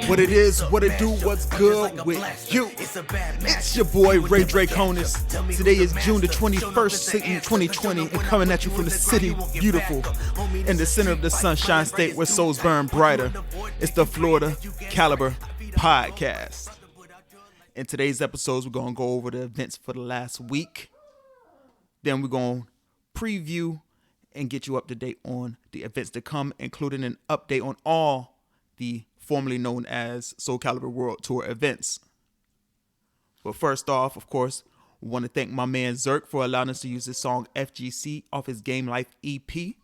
What it is, what it do, what's good with you? It's your boy Ray Draconis. Today is June the 21st, 2020, and coming at you from the city, beautiful, in the center of the Sunshine State where souls burn brighter. It's the FLCaliburPod Podcast. In today's episodes, we're going to go over the events for the last week. Then we're going to preview and get you up to date on the events to come, including an update on all the formerly known as SoulCalibur World Tour events. But first off, of course, we want to thank my man Zerk for allowing us to use his song FGC off his Game Life EP. To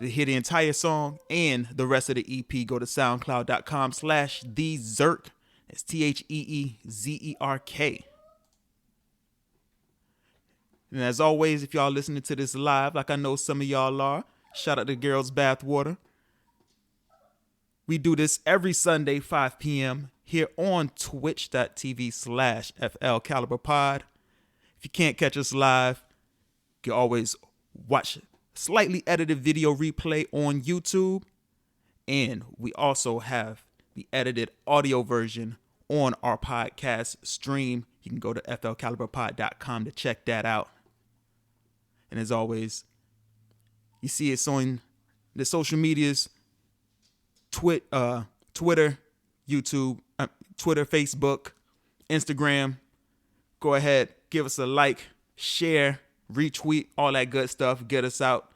hear the entire song and the rest of the EP, go to soundcloud.com/thezerk. That's TheeZerk. And as always, if y'all listening to this live, like I know some of y'all are, shout out to Girls Bathwater. We do this every Sunday, 5 p.m. here on twitch.tv/FLCaliburPod. If you can't catch us live, you can always watch slightly edited video replay on YouTube. And we also have the edited audio version on our podcast stream. You can go to FLCaliburPod.com to check that out. And as always, you see it's on the social medias, Twitter, YouTube, Twitter, Facebook, Instagram. Go ahead, give us a like, share, retweet, all that good stuff. Get us out.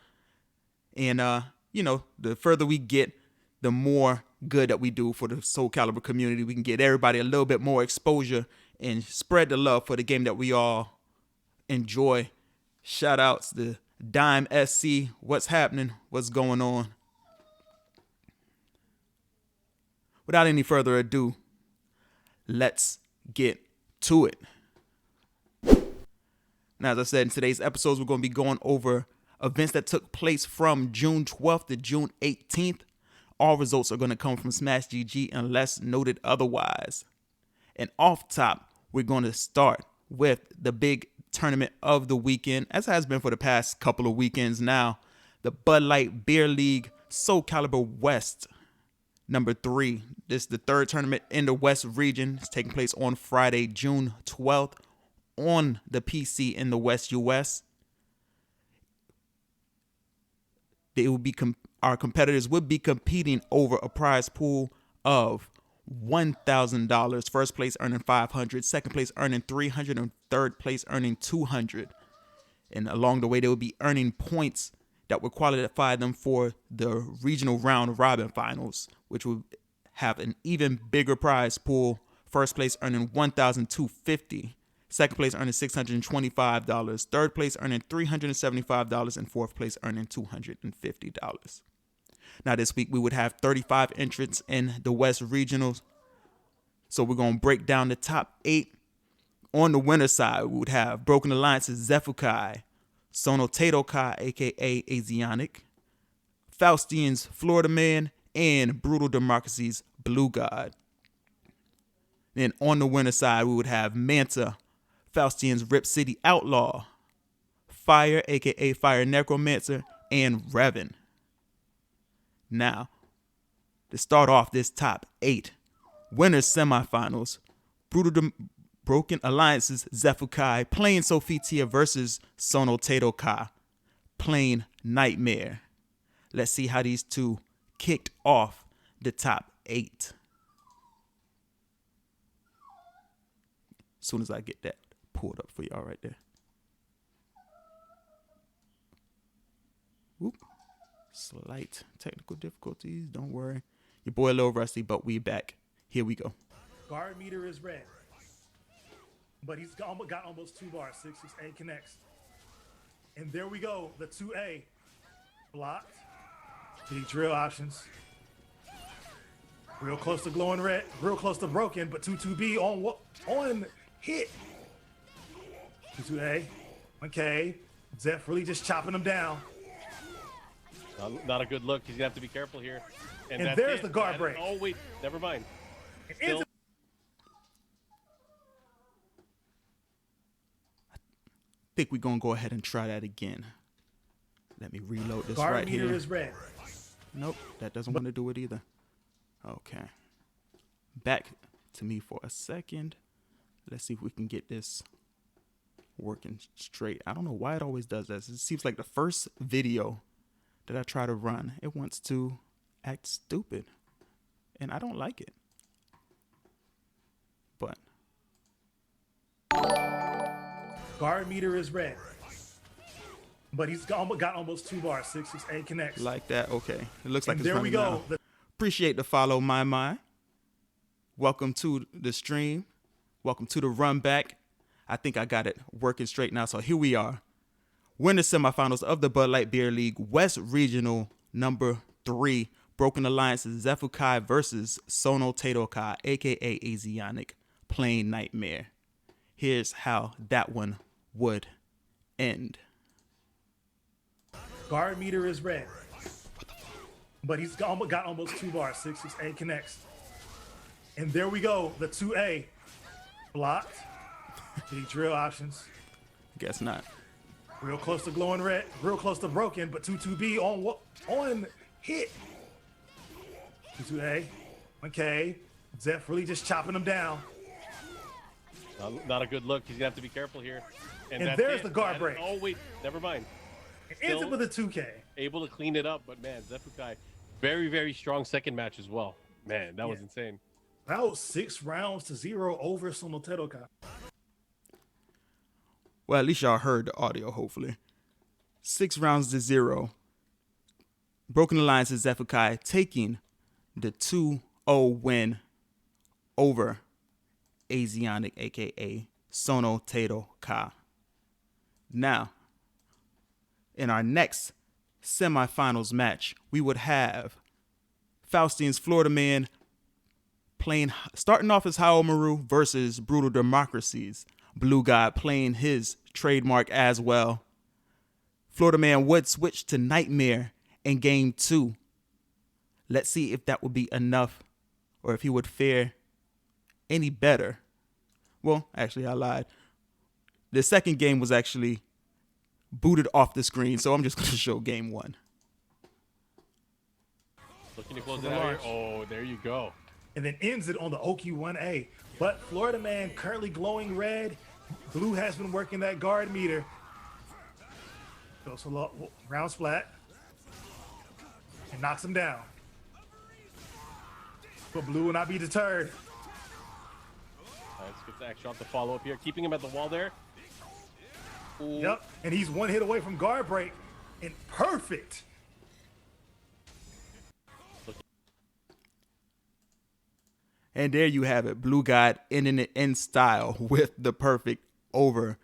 And, the further we get, the more good that we do for the SoulCalibur community. We can get everybody a little bit more exposure and spread the love for the game that we all enjoy. Shout outs to Dime SC. What's happening? What's going on? Without any further ado, let's get to it. Now, as I said, in today's episodes, we're going to be going over events that took place from June 12th to June 18th. All results are going to come from Smash GG unless noted otherwise. And off top, we're going to start with the big tournament of the weekend, as has been for the past couple of weekends now. The Bud Light Beer League SoulCalibur West number 3. This is the third tournament in the West region. It's taking place on Friday, June 12th on the PC in the West US. Our competitors would be competing over a prize pool of $1,000. First place earning $500, second place earning $300, and third place earning $200. And along the way, they will be earning points that would qualify them for the regional round robin finals, which will have an even bigger prize pool. First place earning $1,250, second place earning $625, third place earning $375, and fourth place earning $250. Now, this week, we would have 35 entrants in the West Regionals. So we're going to break down the top 8. On the winner's side, we would have Broken Alliance's SCVI, Sono Tato Kai, a.k.a. Asianic, Faustian's Florida Man, and Brutal Democracy's Blue God. Then on the winner's side, we would have Manta, Faustian's Rip City Outlaw, Fire, a.k.a. Fire Necromancer, and Revan. Now, to start off this top 8, winners semifinals, Broken Alliance's SCVI playing Sophitia versus Sono Tato Ka playing Nightmare. Let's see how these two kicked off the top 8. As soon as I get that pulled up for y'all right there. Whoop. Slight technical difficulties. Don't worry. Your boy a little rusty, but we back. Here we go. Guard meter is red. But he's got almost 2 bars. 668 connects. And there we go. The 2A. Blocked. The drill options. Real close to glowing red. Real close to broken. But 2-2B on hit. 2-2A. Okay. Zeph really just chopping them down. Not a good look. He's gonna have to be careful here. And there's the guard break. Oh wait, never mind. I think we're gonna go ahead and try that again. Let me reload this guard right meter here. Is red. Nope, that doesn't want to do it either. Okay. Back to me for a second. Let's see if we can get this working straight. I don't know why it always does this. It seems like the first video that I try to run, it wants to act stupid. And I don't like it. But guard meter is red. But he's got almost 2 bars. 668 connects. like that. Okay. It looks like And it's there we running go. now. Appreciate the follow, my. Welcome to the stream. Welcome to the Runback. I think I got it working straight now. So here we are. We're in the semifinals of the Bud Light Beer League West Regional number 3. Broken Alliances SCVI versus Sono Tedoka, aka Asiatic Plain Nightmare. Here's how that one would end. Guard meter is red. But he's got almost 2 bars. 668 connects. And there we go. The 2A blocked. The drill options. Guess not. Real close to glowing red. Real close to broken. But 2-2B on hit. 2-2A. Okay. Zeph really just chopping them down. Not a good look. He's gonna have to be careful here. And that's there's it. the guard break. Oh wait, never mind. It ends up with a 2K. Able to clean it up, but man, SCVI, very, very strong second match as well. Man, that was insane. That was 6 rounds to 0 over Sono Tedoka. Well, at least y'all heard the audio, hopefully. 6 rounds to 0. Broken Alliances SCVI taking the 2-0 win over Asiatic, aka Sono Tedoka. Now, in our next semifinals match, we would have Faustian's Florida Man starting off as Haomaru versus Brutal Democracies. Blue God playing his trademark as well. Florida Man would switch to Nightmare in game 2. Let's see if that would be enough or if he would fare any better. Well, actually, I lied. The second game was actually booted off the screen, so I'm just going to show game 1. Looking to close it out here. Oh, there you go. And then ends it on the Oki 1A. But Florida Man currently glowing red. Blue has been working that guard meter. Goes a lot, rounds flat. And knocks him down. But Blue will not be deterred. Let's get the extra off the follow up here. Keeping him at the wall there. Ooh. Yep. And he's 1 hit away from guard break. And perfect. And there you have it. Blue God ending it in style with the perfect over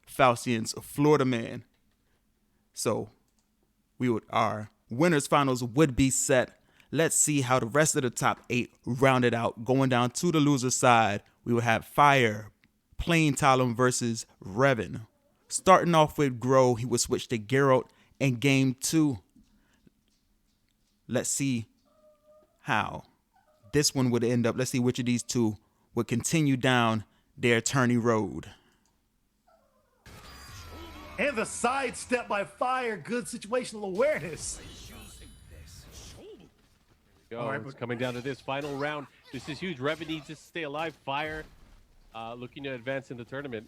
Faustian's Florida Man. So our winners finals would be set. Let's see how the rest of the top 8 rounded out. Going down to the loser side, we would have Fire, Plain Talon versus Revan. Starting off with Grow, he would switch to Geralt in game 2. Let's see how this one would end up. Let's see which of these two would continue down their tourney road. And the sidestep by Fire. Good situational awareness. All right, it's coming down to this final round. This is huge. Revan needs to stay alive. Fire looking to advance in the tournament.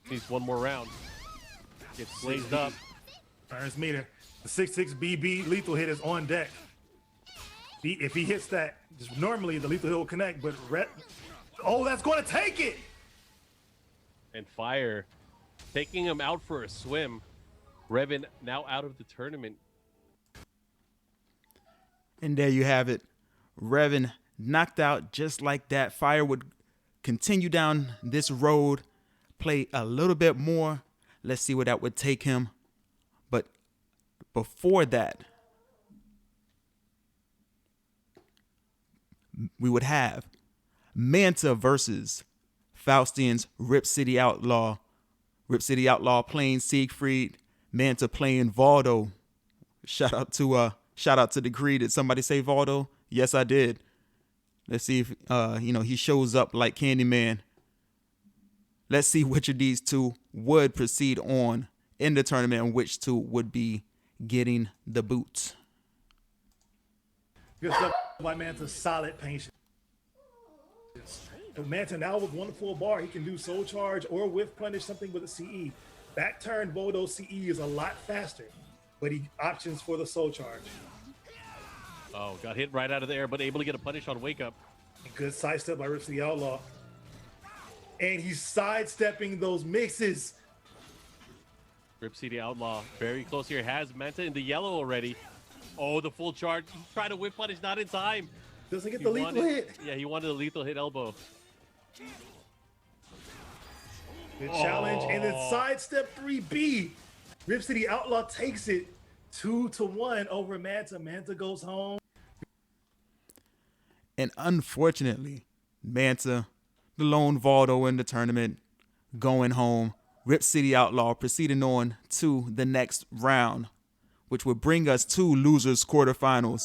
Needs one more round. Gets blazed up. Turns meter. The 6-6 BB lethal hit is on deck. If he hits that, just normally the lethal hit will connect, but oh, that's going to take it. And Fire taking him out for a swim. Revan now out of the tournament. And there you have it. Revan knocked out just like that. Fire would continue down this road, play a little bit more. Let's see where that would take him. But before that, we would have Manta versus Faustian's Rip City Outlaw. Rip City Outlaw playing Siegfried, Manta playing Valdo. Shout out to the Creed. Did somebody say Valdo? Yes, I did. Let's see if he shows up like Candyman. Let's see which of these two would proceed on in the tournament and which two would be getting the boots. Good stuff. by Manta, solid patience. But Manta now with one full bar, he can do Soul Charge or Whiff Punish something with a CE. Back turn Bodo CE is a lot faster, but he options for the Soul Charge. Oh, got hit right out of the air, but able to get a punish on Wake Up. Good sidestep by Rips the Outlaw. And he's sidestepping those mixes. Rip City Outlaw very close here. Has Manta in the yellow already. Oh, the full charge. He tried to whip punish, not in time. Doesn't get the lethal hit. Yeah, he wanted a lethal hit elbow. Good challenge. And then sidestep 3B. Rip City Outlaw takes it 2-1 over Manta. Manta goes home. And unfortunately, Manta, the lone Valdo in the tournament, going home. Rip City Outlaw proceeding on to the next round, which would bring us to losers quarterfinals,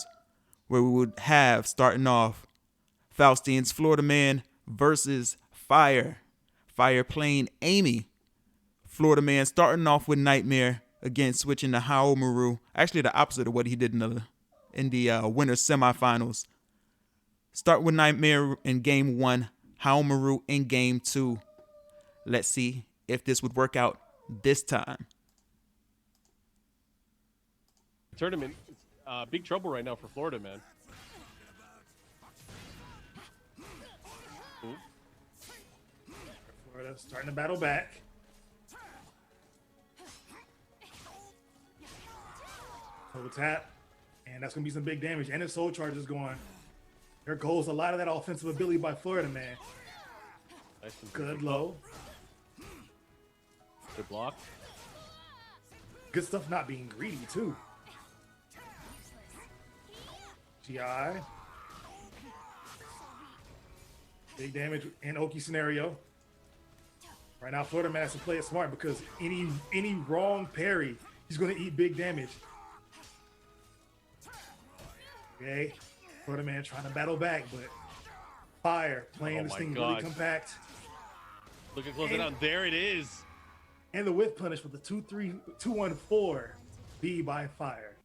where we would have, starting off, Faustian's Florida Man versus Fire. Fire playing Amy. Florida Man starting off with Nightmare, again switching to Haomaru. Actually, the opposite of what he did in the winter semifinals. Start with Nightmare in game 1, Haomaru in game 2. Let's see if this would work out this time. Tournament, big trouble right now for Florida, man. Ooh. Florida starting to battle back. Toe tap. And that's going to be some big damage. And his Soul Charge is going. There goes a lot of that offensive ability by Florida, man. Nice. Good low. Good block. Good stuff not being greedy, too. GI. Big damage in Oki scenario. Right now, Florida Man has to play it smart because any wrong parry, he's going to eat big damage. Okay. Florida Man trying to battle back, but Fire playing this thing really compact. Look at closing down. There it is. And the whiff punish with the 2-3-2-1-4 B by Fire.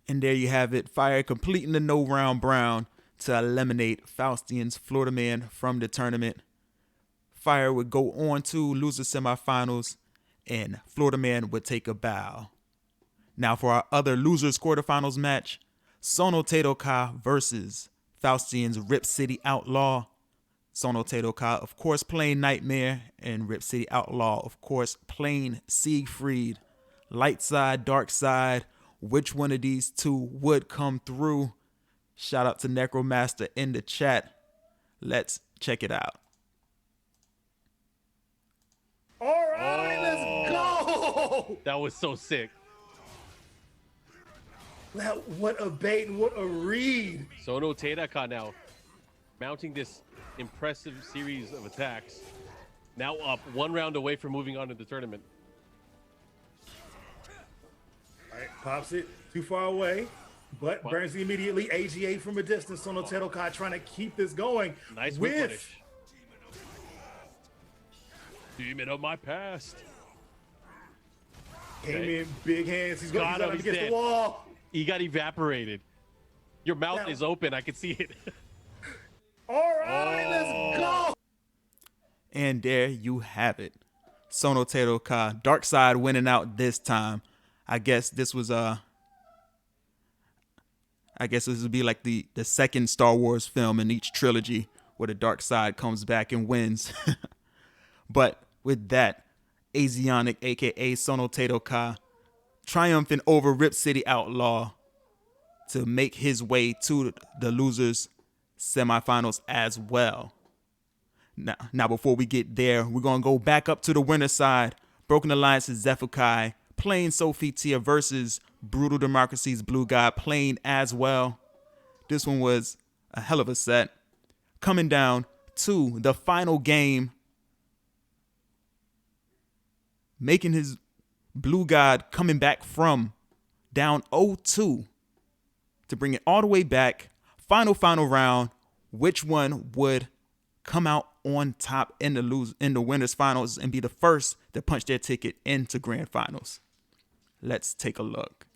And there you have it. Fire completing the no round brown to eliminate Faustian's Florida Man from the tournament. Fire would go on to loser semifinals, and Florida Man would take a bow. Now for our other losers quarterfinals match, Sono Tedoka versus Faustian's Rip City Outlaw. Sono Tedoka, of course, playing Nightmare, and Rip City Outlaw, of course, playing Siegfried. Light side, dark side. Which one of these two would come through? Shout out to Necromaster in the chat. Let's check it out. All right, let's go. That was so sick. What a bait and what a read. Sono Tedoka now mounting this impressive series of attacks. Now up, one round away from moving on to the tournament. All right, pops it too far away, but burns it immediately. AGA from a distance. Sono Tedoka trying to keep this going. Nice whip punish. Demon of my past. Came in big hands. He's going to get the wall. He got evaporated. Your mouth is open. I can see it. All right, let's go. And there you have it. Sono Tedoka, Dark Side winning out this time. I guess this would be like the second Star Wars film in each trilogy where the Dark Side comes back and wins. But with that, Asionic, aka Sono Tedoka, triumphing over Rip City Outlaw to make his way to the losers semifinals as well. Now before we get there, we're going to go back up to the winner side. Broken Alliance's Zephykai playing Sophie Tia versus Brutal Democracy's Blue God playing as well. This one was a hell of a set. Coming down to the final game, making his Blue God coming back from down 0-2 to bring it all the way back. Final round. Which one would come out on top in the winners finals and be the first to punch their ticket into grand finals? Let's take a look.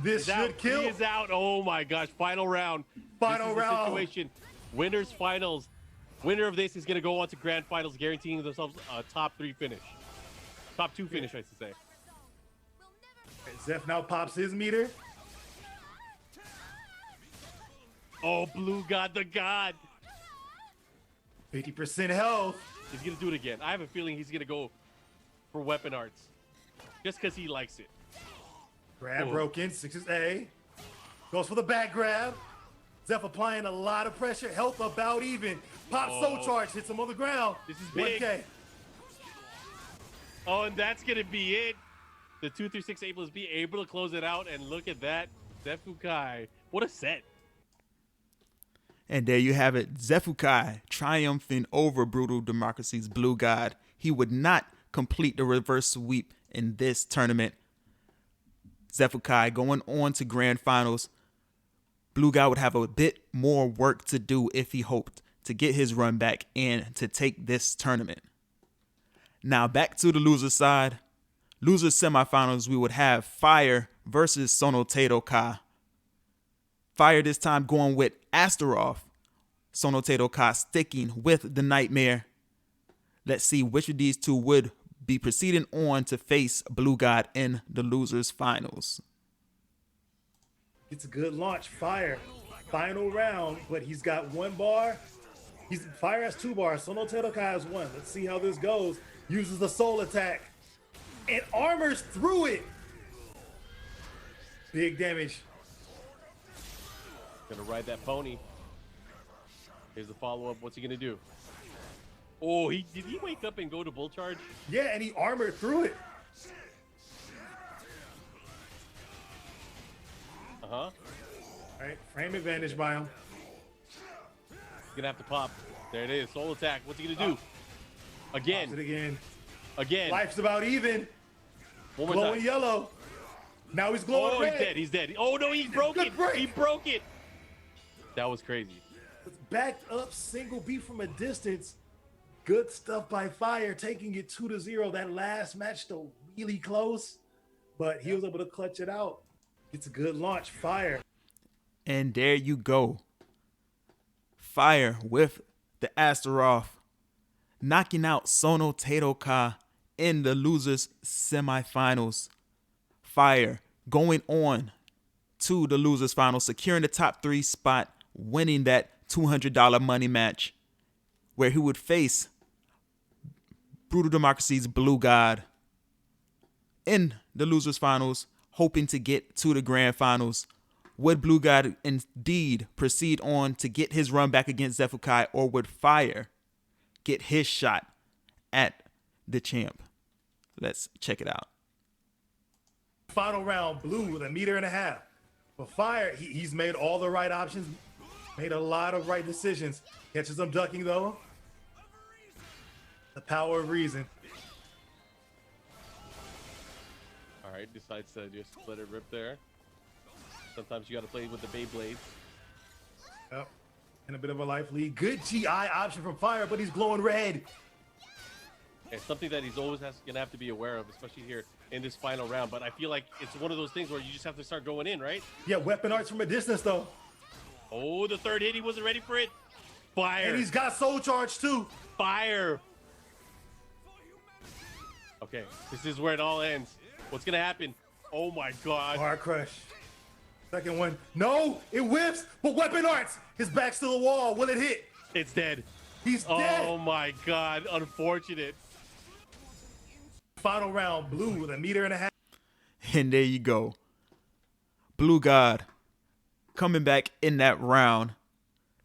This should kill. He is out. Oh my gosh. Final round. Final This is the round. situation. Winners finals. Winner of this is going to go on to grand finals, guaranteeing themselves a top 3 finish. Top 2 finish, I should say. Zeph now pops his meter. Oh, Blue God, the God. 50% health. He's going to do it again. I have a feeling he's going to go for weapon arts. Just because he likes it. Grab broken. 6A. Goes for the back grab. Zeph applying a lot of pressure. Health about even. Pop soul charge. Hits him on the ground. This is big. 1K. Oh, and that's going to be it. The 2-3-6 able to be able to close it out. And look at that. Zefukai. What a set. And there you have it. Zefukai triumphing over Brutal Democracy's Blue God. He would not complete the reverse sweep in this tournament. Zefukai going on to grand finals. Blue God would have a bit more work to do if he hoped to get his run back and to take this tournament. Now back to the loser side. Loser semifinals, we would have Fire versus Sono Ka. Fire this time going with Astaroth. Sono Ka sticking with the Nightmare. Let's see which of these two would be proceeding on to face Blue God in the losers finals. It's a good launch. Fire. Final round, but he's got 1 bar. Fire has 2 bars. Sono Ka has 1. Let's see how this goes. Uses the soul attack. And armors through it. Big damage. Gonna ride that pony. Here's the follow-up. What's he gonna do? Oh, did he wake up and go to bull charge? Yeah, and he armored through it. Uh-huh. All right, frame advantage by him. He's gonna have to pop. There it is. Soul attack. What's he gonna do? Again. Pops it again. Again. Life's about even. One more Glowing time. yellow. Now he's glowing red. He's dead. He's dead. Oh, no, he broke it. break. He broke it. That was crazy. Backed up single B from a distance. Good stuff by Fire, taking it 2-0. That last match, though, really close. But he was able to clutch it out. It's a good launch. Fire. And there you go. Fire with the Astaroth, knocking out Sono Ka in the losers semifinals. Fire going on to the losers finals, securing the top 3 spot, winning that $200 money match where he would face Brutal Democracy's Blue God in the losers finals, hoping to get to the grand finals. Would Blue God indeed proceed on to get his run back against Zefukai, or would Fire get his shot at the champ? Let's check it out. Final round, Blue with 1.5 meters. For Fire, he's made all the right options, made a lot of right decisions. Catches him ducking, though. The power of reason. All right, decides to just let it rip there. Sometimes you got to play with the Beyblades. Yep. And a bit of a life lead. Good GI option from Fire, but he's glowing red. And something that he's always going to have to be aware of, especially here in this final round. But I feel like it's one of those things where you just have to start going in, right? Yeah, weapon arts from a distance, though. Oh, the third hit, he wasn't ready for it. Fire. And he's got soul charge, too. Fire. Okay, this is where it all ends. What's going to happen? Oh, my God. Hard crush. Second one. No, it whips, but weapon arts. His back's to the wall. Will it hit? It's dead. He's dead. Oh, my God. Unfortunate. Final round, Blue with 1.5 meters. And there you go. Blue God coming back in that round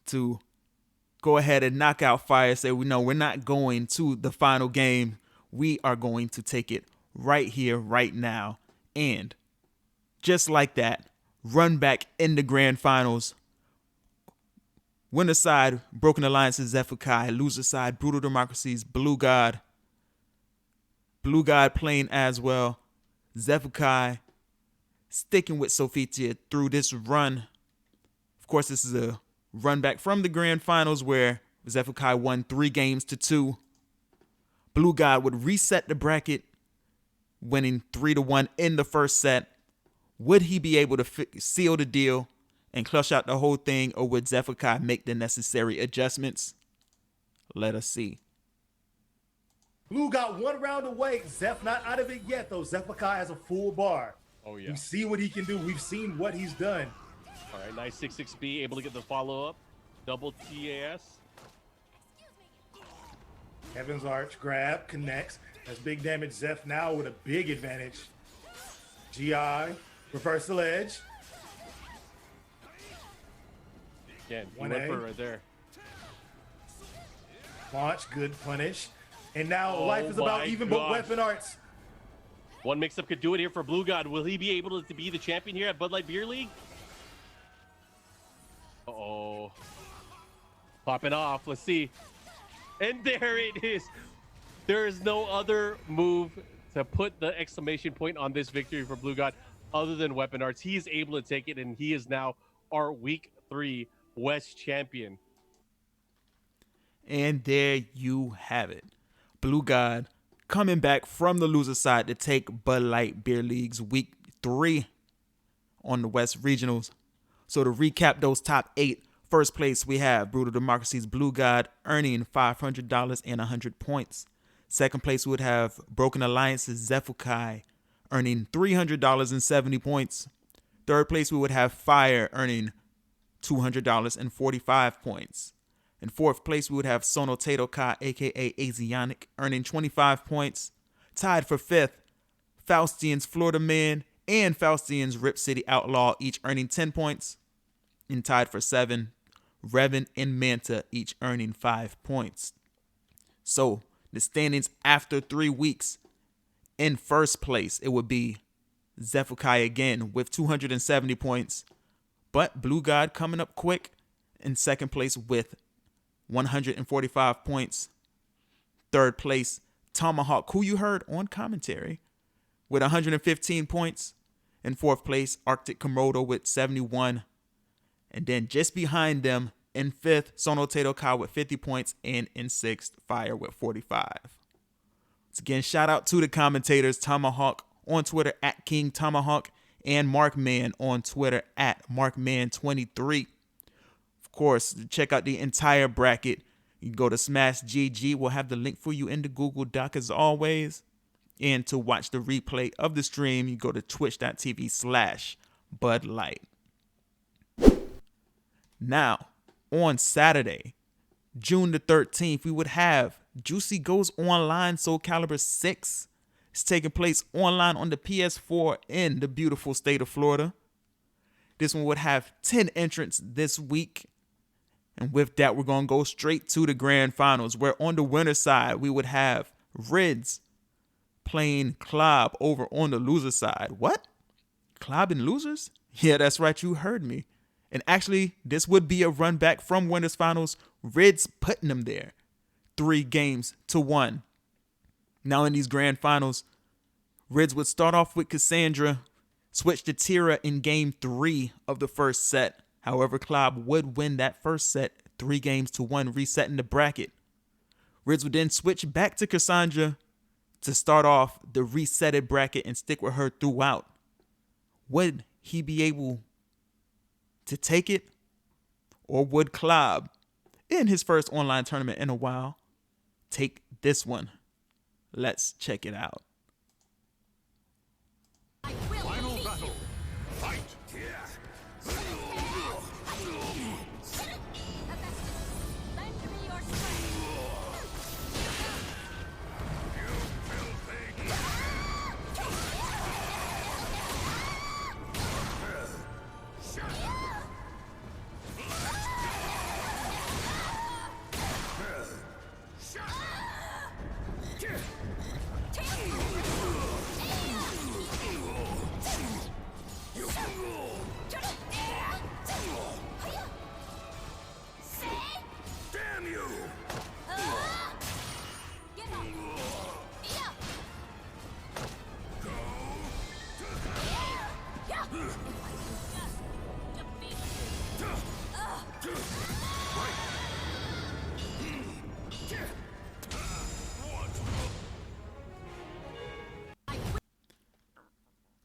to go ahead and knock out Fire. Say, we're not going to the final game. We are going to take it right here, right now. And just like that, Runback in the grand finals. Winner side, Broken Alliance's Zefukai. Loser side, Brutal Democracy's Blue God. Blue God playing as well. Zefukai sticking with Sofitia through this run. Of course, this is a run back from the grand finals where Zefukai won 3-2. Blue God would reset the bracket, winning 3-1 in the first set. Would he be able to seal the deal and clutch out the whole thing, or would SCVI make the necessary adjustments? Let us see. Blue got one round away. Zeph not out of it yet, though. SCVI has a full bar. Oh, yeah. We see what he can do. We've seen what he's done. All right, nice 6-6B, able to get the follow-up. Double TAS. Heaven's Arch, grab, connects. That's big damage. Zeph now with a big advantage. GI, reversal edge. Again, he went for it right there. Launch, good punish. And now life is about even but weapon arts. One mix-up could do it here for Blue God. Will he be able to be the champion here at Bud Light Beer League? Uh-oh. Popping off. Let's see. And there it is. There is no other move to put the exclamation point on this victory for Blue God other than weapon arts. He is able to take it, and he is now our Week 3 West champion. And there you have it. Blue God coming back from the loser side to take Bud Light Beer League's Week 3 on the West Regionals. So to recap those top 8, first place we have Brutal Democracy's Blue God earning $500 and 100 points. Second place we would have Broken Alliance's SCVI earning $300 and 70 points. Third place we would have Fire earning $200 and 45 points. In fourth place, we would have Sono Tato Ka, a.k.a. Asianic, earning 25 points. Tied for fifth, Faustian's Florida Man and Faustian's Rip City Outlaw, each earning 10 points. And tied for 7, Revan and Manta, each earning 5 points. So, the standings after 3 weeks. In first place, it would be SCVI again with 270 points. But Blue God coming up quick in second place with 145 points. Third place, Tomahawk, who you heard on commentary, with 115 points. In fourth place, Arctic Komodo with 71. And then just behind them, in fifth, Sono Tato Ka with 50 points. And in sixth, Fire with 45. Once again, shout out to the commentators, Tomahawk on Twitter at King Tomahawk and Markman on Twitter at Markman23. Of course, check out the entire bracket. You can go to Smash GG. We'll have the link for you in the Google Doc as always. And to watch the replay of the stream, you go to twitch.tv/BudLight. Now, on Saturday, June the 13th, we would have Juicy Goes Online SoulCalibur VI. It's taking place online on the PS4 in the beautiful state of Florida. This one would have 10 entrants this week. And with that, we're going to go straight to the grand finals, where on the winner's side, we would have Rids playing Klob over on the loser side. What? Klob and losers? Yeah, that's right. You heard me. And actually, this would be a run back from winners finals. Rids putting them there 3-1. Now in these grand finals, Rids would start off with Cassandra, switch to Tira in game 3 of the first set. However, Klob would win that first set 3-1, resetting the bracket. Rids would then switch back to Cassandra to start off the resetted bracket and stick with her throughout. Would he be able to take it? Or would Klob, in his first online tournament in a while, take this one? Let's check it out. Final battle. Fight.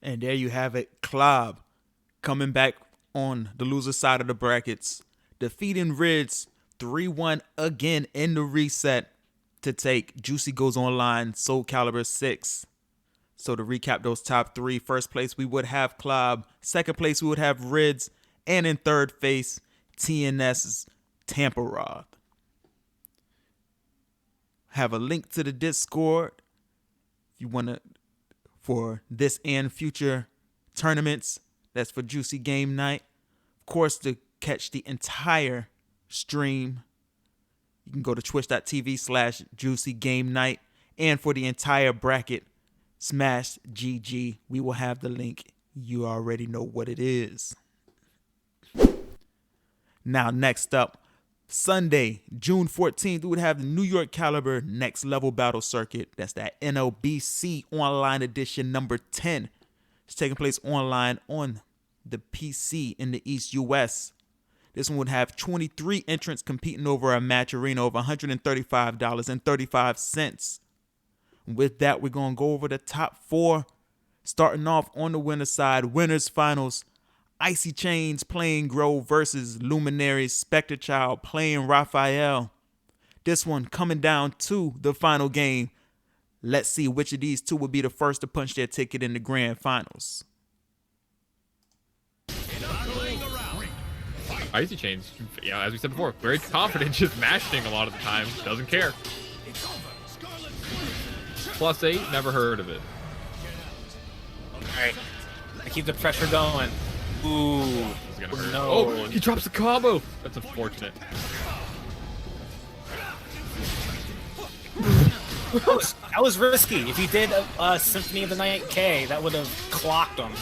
And there you have it. Club coming back on the loser side of the brackets, defeating Rids 3-1 again in the reset to take Juicy Goes Online SoulCalibur VI. So to recap those top three, first place we would have Club, second place we would have Rids, and in third place, TNS's Tampa. Have a link to the Discord if you want to, for this and future tournaments. That's for Juicy Game Night. Of course, to catch the entire stream, you can go to twitch.tv/Juicy Game Night. And for the entire bracket, smash GG. We will have the link. You already know what it is. Now, next up, Sunday, June 14th, we would have the NYCalibur Next Level Battle Circuit. That's that NLBC Online Edition number 10. It's taking place online on the PC in the East US. This one would have 23 entrants competing over a match arena of $135.35. With that, we're going to go over the top four. Starting off on the winner's side, winners finals. Icy Chains playing Grove versus Luminaries Spectre Child playing Raphael. This one coming down to the final game. Let's see which of these two will be the first to punch their ticket in the grand finals. Icy Chains, as we said before, very confident, just mashing a lot of the time, doesn't care. +8, never heard of it. Alright, I keep the pressure going. Ooh, This is gonna hurt. no. Oh, he drops the combo. That's unfortunate. That was risky. If he did Symphony of the Night K, that would have clocked him.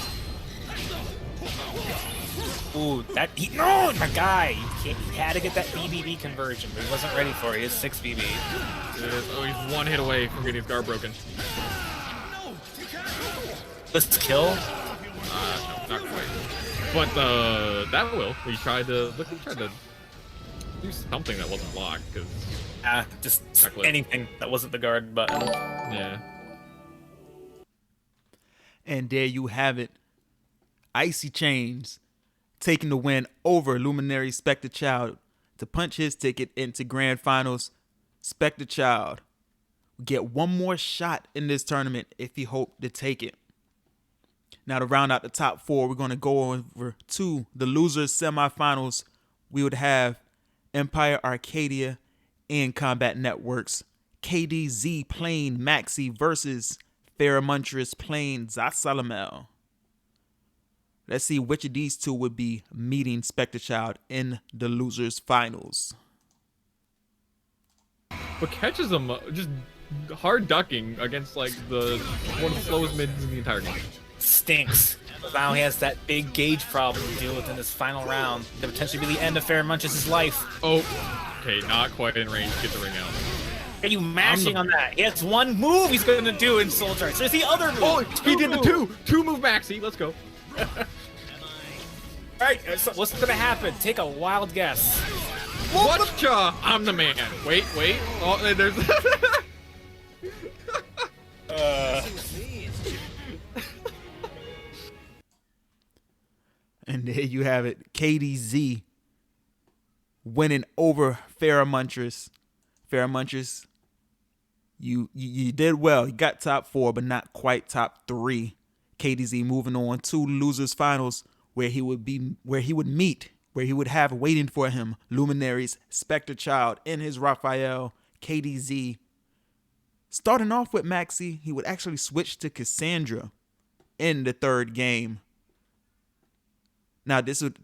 Ooh, no, my guy. He had to get that BBB conversion, but he wasn't ready for it. He has 6 BB. Oh, he's one hit away from getting his guard broken. Let's kill. No, not quite. But that will. He tried to do something that wasn't locked, because Just Exactly. anything that wasn't the guard button. yeah. And there you have it. Icy Chains taking the win over Luminary Spectre Child to punch his ticket into grand finals. Spectre Child will get one more shot in this tournament if he hoped to take it. Now, to round out the top four, we're going to go over to the losers semifinals. We would have Empire Arcadia and Combat Networks. KDZ playing Maxi versus Pharomontrous playing Zasalamel. Let's see which of these two would be meeting Spectre Child in the losers finals. What catches him just hard ducking against like one of the slowest mids in the entire game. Stinks. Now he has that big gauge problem to deal with in this final round. Could potentially be the end of Pharomontrous' life. Oh, okay, not quite in range. Get the ring out. Are you mashing on that? He has one move he's going to do in Soul Charge. There's the other move. Oh, he did the two move maxi. Let's go. Alright, so what's going to happen? Take a wild guess. Whatcha? I'm the man. Wait. Oh, there's. And there you have it. KDZ winning over Pharomontrous. Pharomontrous, you did well. You got top four, but not quite top three. KDZ moving on to losers finals, where he would have waiting for him Luminaries Spectre Child in his Raphael. KDZ starting off with Maxi, he would actually switch to Cassandra in the third game. Now, this would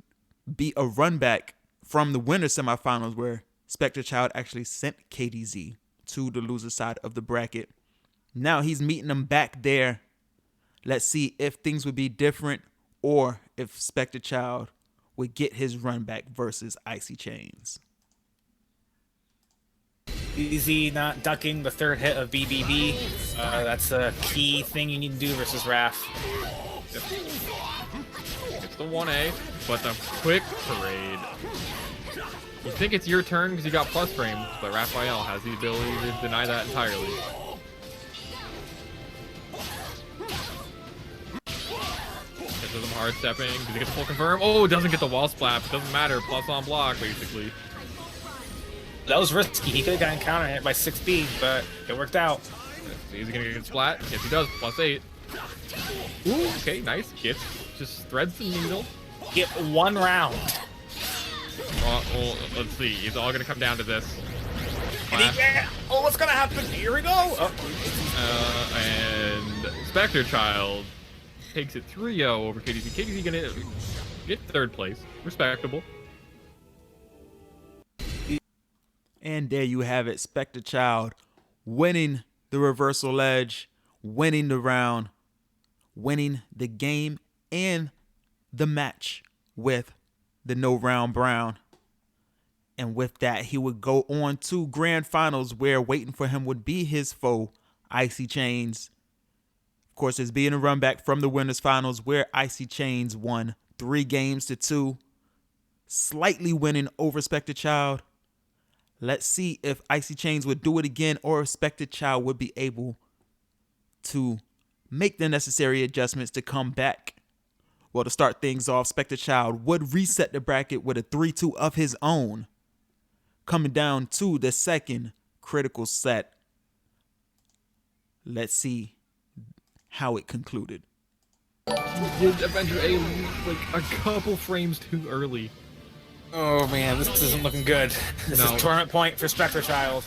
be a runback from the winner semifinals where Spectre Child actually sent KDZ to the loser side of the bracket. Now he's meeting them back there. Let's see if things would be different or if Spectre Child would get his runback versus Icy Chains. Easy not ducking the third hit of BBB. That's a key thing you need to do versus Raph. It's the 1A, but the quick parade. You think it's your turn because you got plus frames, but Raphael has the ability to deny that entirely. This is him hard stepping. Does he get the full confirm? Oh, doesn't get the wall slap. It doesn't matter. Plus on block, basically. That was risky. He could have gotten counter hit by 6 speed, but it worked out. Is he gonna get splat? Yes, he does. Plus 8. Ooh, okay, nice. Gets just threads the needle. Get 1 round. Well, let's see. It's all gonna come down to this. Oh, what's gonna happen? Here we go. Oh. And Spectre Child takes it 3-0 over KDC. KDC gonna get 3rd place. Respectable. And there you have it. Spectre Child winning the reversal edge, winning the round, winning the game and the match with the no round brown. And with that, he would go on to grand finals where waiting for him would be his foe, Icy Chains. Of course, there's being a run back from the winners finals where Icy Chains won 3-2, slightly winning over Spectre Child. Let's see if Icy Chains would do it again or if Spectre Child would be able to make the necessary adjustments to come back. Well, to start things off, Spectre Child would reset the bracket with a 3-2 of his own, coming down to the second critical set. Let's see how it concluded. Did Avenger A leave like a couple frames too early? Oh man, this isn't looking good. This is tournament point for Spectre Child.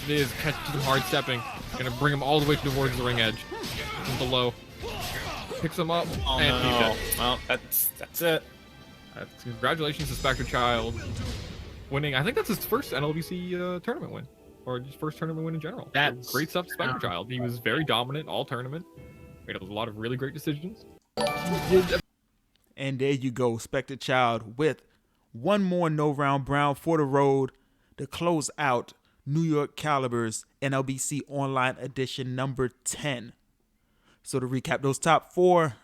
It is. Catches him hard stepping. Gonna bring him all the way towards the ring edge. From below. Picks him up and keeps it. Well, that's it. Congratulations to Spectre Child. Winning, I think that's his first NLBC tournament win. Or just first tournament win in general. That's great stuff to Spectre Child. He was very dominant all tournament. Made a lot of really great decisions. And there you go, Spectre Child with one more no round brown for the road to close out NYCalibur's NLBC Online Edition number 10. So to recap those top 4,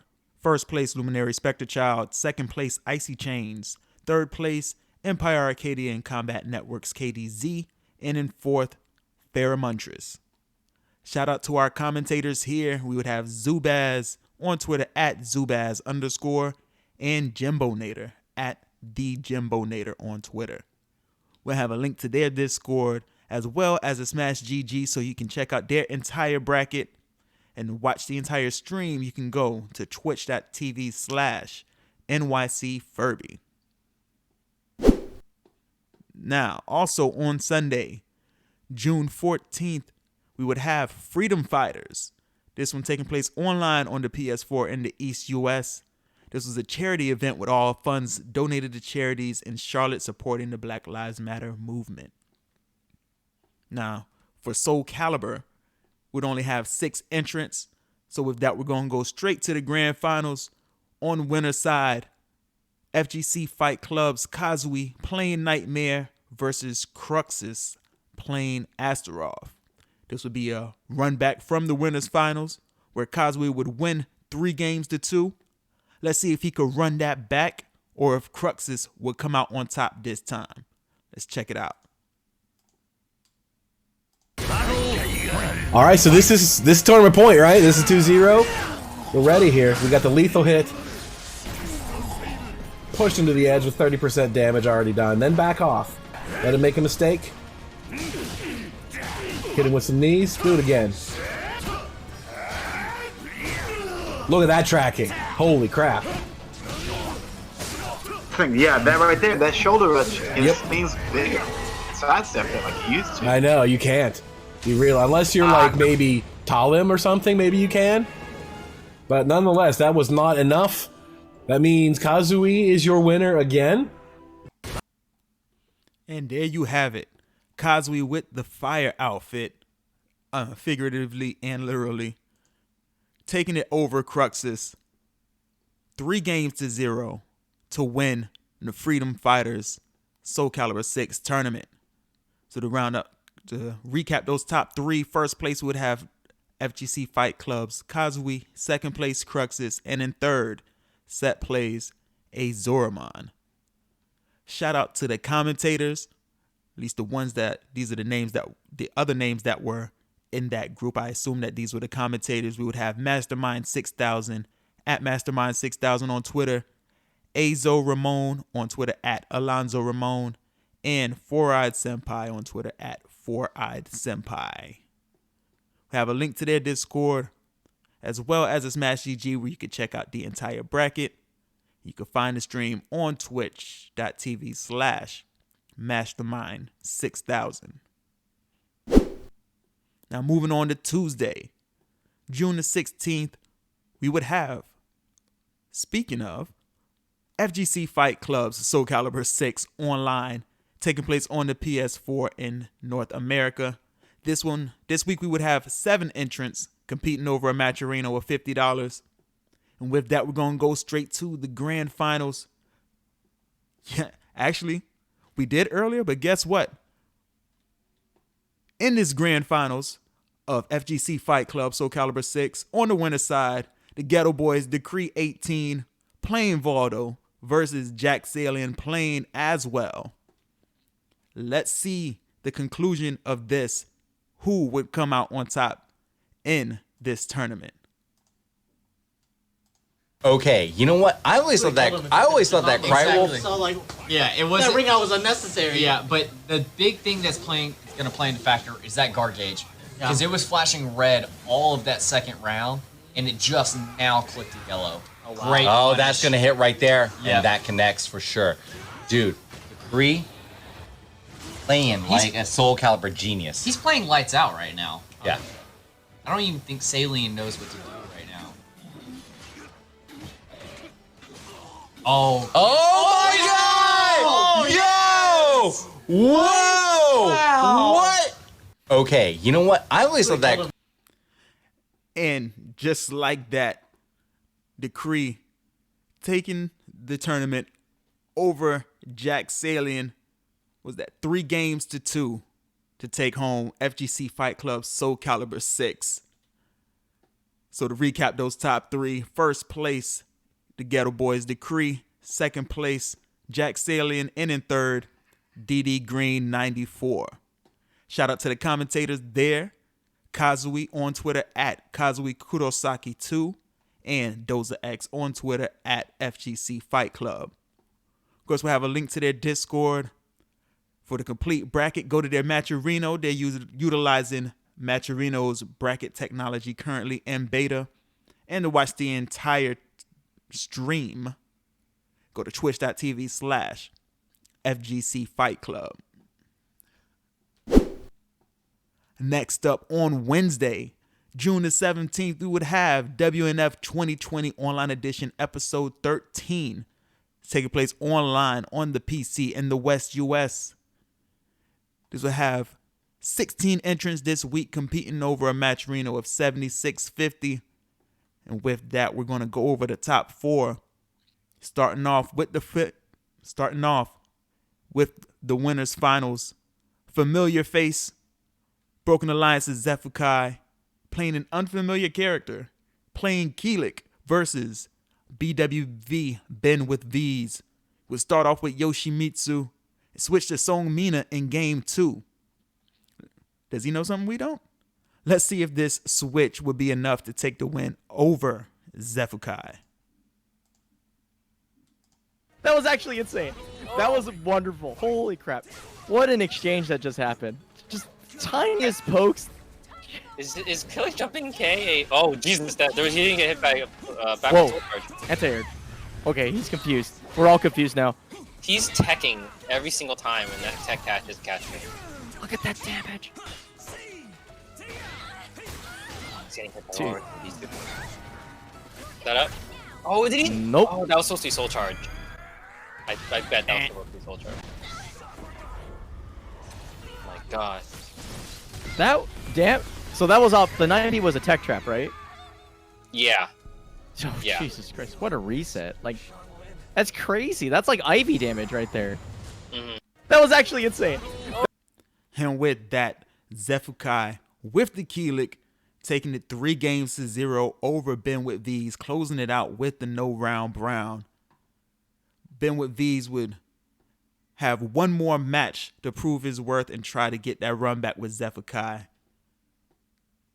first place Luminary Spectre Child, second place Icy Chains, third place Empire Arcadia and Combat Networks KDZ, and in fourth, Pheromontris. Shout out to our commentators here. We would have Zubaz on Twitter at Zubaz_ and Jimbonator at the Jimbonator on Twitter. We'll have a link to their Discord as well as a Smash GG so you can check out their entire bracket and watch the entire stream. You can go to twitch.tv/NYCFurby. Now, also on Sunday, June 14th, we would have Freedom Fighters. This one taking place online on the PS4 in the East US. This was a charity event with all funds donated to charities in Charlotte supporting the Black Lives Matter movement. Now, for SoulCalibur, we'd only have 6 entrants. So with that, we're going to go straight to the grand finals. On winner's side, FGC Fight Club's Kazui playing Nightmare versus Cruxus playing Astaroth. This would be a run back from the winners finals where Kazui would win 3-2. Let's see if he could run that back or if Cruxus would come out on top this time. Let's check it out. All right, so this is tournament point, right? This is 2-0. We're ready here. We got the lethal hit. Pushed into the edge with 30% damage already done. Then back off. Let him make a mistake. Hit him with some knees. Do it again. Look at that tracking. Holy crap. Yeah, that right there, that shoulder rush is things bigger. Sidestep it like you used to. I know, you can't. You realize, unless you're like maybe Talim or something, maybe you can. But nonetheless, that was not enough. That means Kazui is your winner again. And there you have it. Kazui with the fire outfit, figuratively and literally, taking it over Cruxus 3-0 to win the Freedom Fighters SoulCalibur VI tournament. So to round up, to recap those top 3, first place we would have FGC Fight Club's Kazui, second place Cruxus, and in third, set plays Azuramon. Shout out to the commentators, at least the ones that, these are the names that, the other names that were in that group. I assume that these were the commentators. We would have Mastermind 6000 at Mastermind6000 on Twitter, Azo Ramon on Twitter at Alonzo Ramon, and Four-Eyed Senpai on Twitter at Four-Eyed Senpai. We have a link to their Discord, as well as a Smash GG where you can check out the entire bracket. You can find the stream on twitch.tv/Mastermind6000. Now moving on to Tuesday, June the 16th, we would have, speaking of, FGC Fight Club's SoulCalibur VI online, taking place on the PS4 in North America. This week we would have 7 entrants competing over a match arena of $50. And with that, we're going to go straight to the grand finals. Yeah, actually, we did earlier, but guess what? In this grand finals of FGC Fight Club SoulCalibur VI, on the winner's side, the Ghetto Boys Decree 18 playing Valdo versus Jack Salian playing as well. Let's see the conclusion of this. Who would come out on top in this tournament? Okay, you know what? I always thought that Cry Wolf. So like, Yeah, it was that ring out was unnecessary. Yeah, but the big thing that's going to play into factor is that guard gauge. Because it was flashing red all of that second round, and it just now clicked to yellow. Oh, wow. Great. Oh, punish. that's gonna hit right there, Yeah. and that connects for sure, dude. Decree playing like a SoulCalibur genius. He's playing lights out right now. Yeah. I don't even think Salient knows what to do right now. Oh. Oh my God! Yo! Whoa! Wow. What? Okay, you know what? I always thought that. And just like that, Decree taking the tournament over Jack Salian. Was that 3-2 to take home FGC Fight Club SoulCalibur VI. So to recap those top 3, first place, the Ghetto Boys Decree. Second place, Jack Salian. And in third, DD Green 94. Shout out to the commentators there. Kazui on Twitter at Kazui Kurosaki2. And Doza X on Twitter at FGC Fight Club. Of course, we'll have a link to their Discord. For the complete bracket, go to their Matcherino. They're utilizing Matcherino's bracket technology currently in beta. And to watch the entire stream, go to twitch.tv/FGC Fight Club. Next up on Wednesday, June the 17th, we would have WNF 2020 Online Edition Episode 13 taking place online on the PC in the West US. This will have 16 entrants this week competing over a match arena of $76.50. And with that, we're going to go over the top 4. Starting off with the winners finals. Familiar face, Broken Alliance's Zefukai, playing an unfamiliar character, playing Keelik versus BWV Ben with V's. We'll start off with Yoshimitsu, switch to Song Mina in game 2. Does he know something we don't? Let's see if this switch would be enough to take the win over Zefukai. That was actually insane. That was wonderful. Holy crap. What an exchange that just happened. Just tiniest pokes. Is Killing jumping K a... Oh, Jesus, he didn't get hit by back Whoa. charge. Anti-aired. Okay, he's confused. We're all confused now. He's teching every single time, and that tech catches me. Look at that damage. He's getting hit by Dude. Lord. He's good. That up? Oh, did he? Nope. Oh, that was supposed to be Soul Charge. I bet that was supposed to be Soul Charge. Oh my god. That, damn. So that was off, the 90 was a tech trap, right? Yeah. Oh, Yeah. Jesus Christ, what a reset. Like, that's crazy. That's like Ivy damage right there. Mm-hmm. That was actually insane. And with that, Zefukai with the Keelik taking it 3-0 over Ben with V's, closing it out with the no round brown. Ben with V's would have one more match to prove his worth and try to get that run back with Zefukai.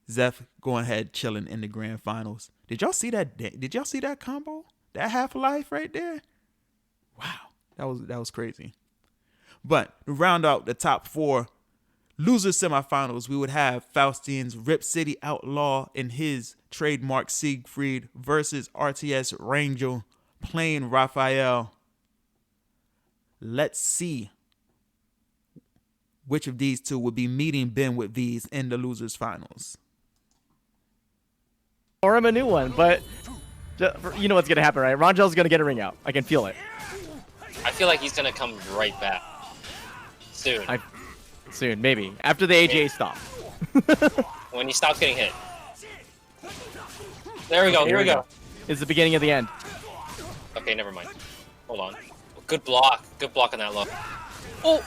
Zeph going ahead chilling in the grand finals. Did y'all see that? Did y'all see that combo? That Half-Life right there? Wow, that was crazy. But to round out the top 4 loser semifinals, we would have Faustian's Rip City Outlaw and his trademark Siegfried versus RTS Rangel playing Raphael. Let's see which of these two would be meeting Ben with these in the losers finals. Or him a new one, but you know what's gonna happen, right? Rangel's gonna get a ring out. I can feel it. I feel like he's gonna come right back soon. Soon, maybe after the AJ stop. When he stops getting hit. There we go. Here we go. It's the beginning of the end. Okay, never mind. Hold on. Good block. Good block on that low. Oh.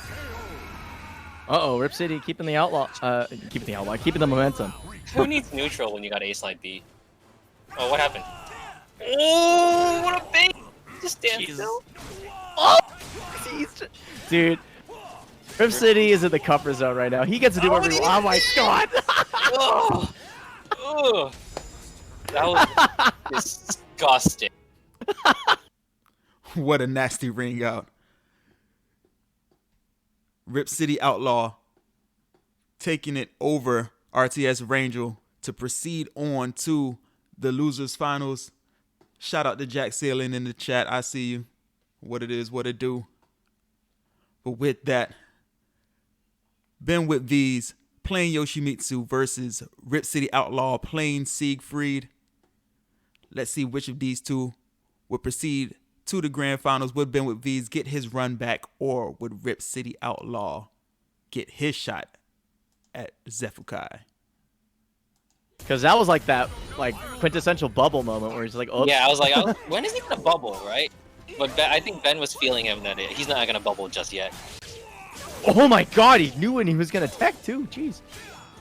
Uh-oh, Rip City keeping the keeping the momentum. Who needs neutral when you got ace line B? Oh, what happened? Oh, what a bait! Just stand still. Oh, dude, Rip City is in the comfort zone right now. He gets to do whatever he wants. Oh my god! Oh, that was disgusting. What a nasty ring out. Rip City Outlaw taking it over RTS Rangel to proceed on to the losers finals. Shout out to Jack Sailing in the chat. I see you. What it is, what it do. But with that, Ben with V's playing Yoshimitsu versus Rip City Outlaw playing Siegfried. Let's see which of these two will proceed to the grand finals. Would Ben with V's get his run back, or would Rip City Outlaw get his shot at Zefukai? Because that was like that quintessential bubble moment where he's like, oh. Yeah, I was like, when is he gonna bubble, right? But I think Ben was feeling him that he's not gonna bubble just yet. Oh my god, he knew when he was gonna tech too. Jeez,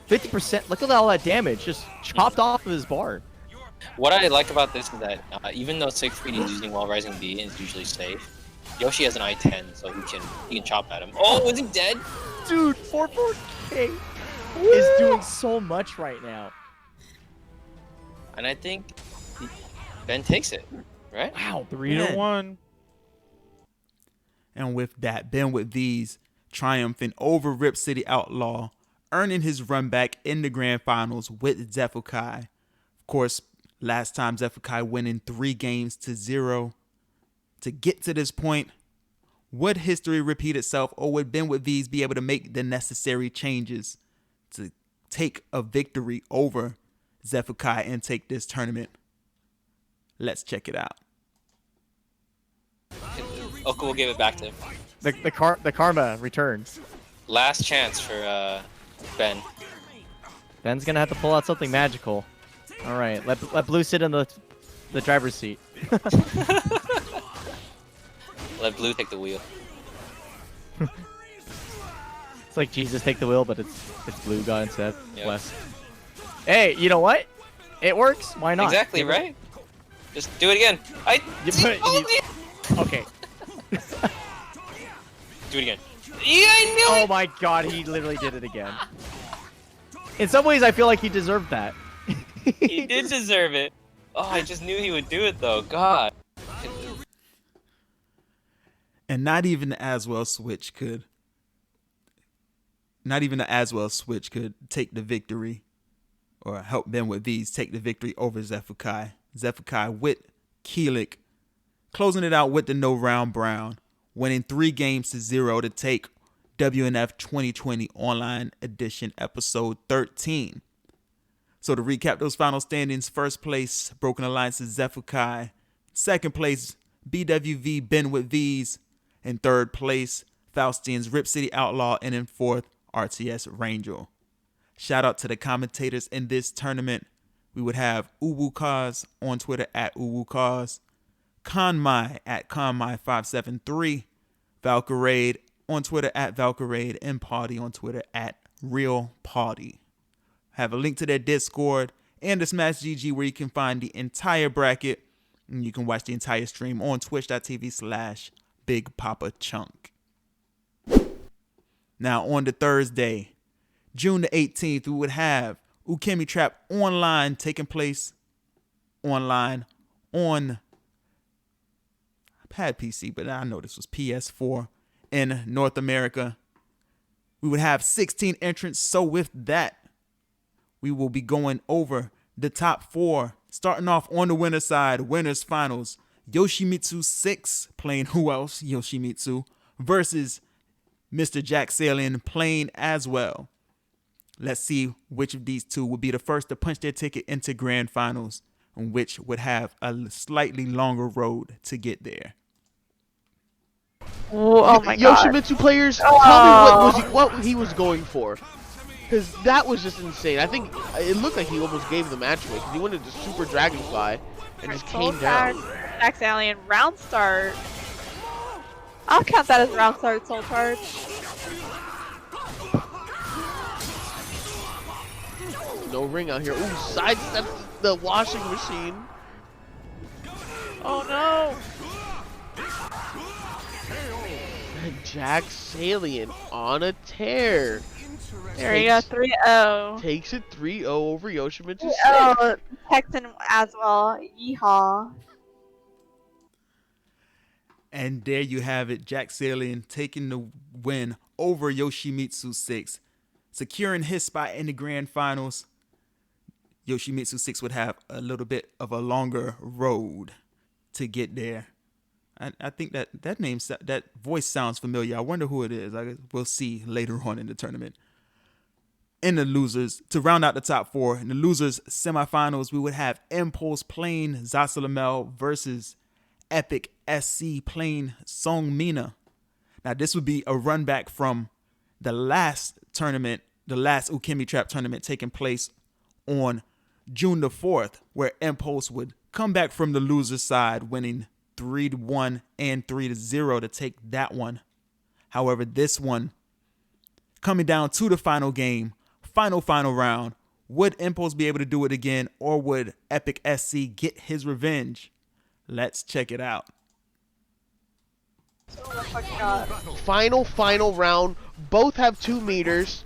50%. Look at all that damage just chopped off of his bar. What I like about this is that even though Siegfried is using Wall Rising B and is usually safe, Yoshi has an I-10, so he can chop at him. Oh, is he dead? Dude, 44K is doing so much right now. And I think Ben takes it, right? Wow, 3-1. And with that, Ben with these triumphing over Rip City Outlaw, earning his run back in the grand finals with Zefukai. Of course, last time Zefukai winning 3-0 to get to this point. Would history repeat itself, or would Ben with these be able to make the necessary changes to take a victory over Zefukai and take this tournament? Let's check it out. Oka will give it back to him. The karma returns. Last chance for Ben. Ben's gonna have to pull out something magical. All right, let Blue sit in the driver's seat. Let Blue take the wheel. It's like Jesus take the wheel, but it's Blue God instead. Yep. Bless. Hey, you know what? It works. Why not? Exactly, right? Just do it again. Okay. Do it again. Yeah, I knew it! Oh my god, he literally did it again. In some ways, I feel like he deserved that. He did deserve it. Oh, I just knew he would do it though. God. And not even the Aswell switch could take the victory or help Ben with these take the victory over Zefukai. Zefukai with Keelik closing it out with the no round Brown, winning 3-0 to take WNF 2020 Online Edition Episode 13. So to recap those final standings, first place, Broken Alliance's Zefukai. Second place, BWV Ben with V's. In third place, Faustian's Rip City Outlaw. And in fourth, RTS Rangel. Shout out to the commentators in this tournament. We would have UwuKaz on Twitter at UwuKaz, Kanmai at Kanmai573, Valkyraid on Twitter at Valkyraid, and Party on Twitter at Real Party. Have a link to their Discord and the Smash GG where you can find the entire bracket, and you can watch the entire stream on twitch.tv/Big Papa Chunk. Now on to Thursday, June the 18th, we would have Ukemi Trap Online taking place. online on I've had PC, but I know this was PS4 in North America. We would have 16 entrants. So with that, we will be going over the top 4. Starting off on the winner's side, winners finals. Yoshimitsu 6 playing who else? Yoshimitsu versus Mr. Jack Salien playing as well. Let's see which of these two will be the first to punch their ticket into grand finals, and which would have a slightly longer road to get there. Oh my god. Yoshimitsu players, tell me what he was going for. Because that was just insane. I think it looked like he almost gave the match away because he wanted to Super Dragonfly and just came down. Jack Salien, round start. I'll count that as round start soul charge. No ring out here. Ooh, sidestep the washing machine. Oh no. And Jack Salien on a tear. There you go, 3-0. Takes it 3-0 over Yoshimitsu 6. Oh, Texan as well. Yeehaw. And there you have it. Jack Salien taking the win over Yoshimitsu 6, securing his spot in the grand finals. Yoshimitsu 6 would have a little bit of a longer road to get there. I think that name, that voice sounds familiar. I wonder who it is. We'll see later on in the tournament. In the losers, to round out the top 4, in the losers semifinals, we would have Impulse playing Zasalamel versus Epic SC playing Song Mina. Now, this would be a run back from the last tournament, the last Ukemi Trap tournament taking place on June the 4th, where Impulse would come back from the loser side, winning 3-1 and 3-0 to take that one. However, this one, coming down to the final game, final round, would Impulse be able to do it again, or would Epic SC get his revenge? Let's check it out. Oh my god. Final round. Both have 2 meters.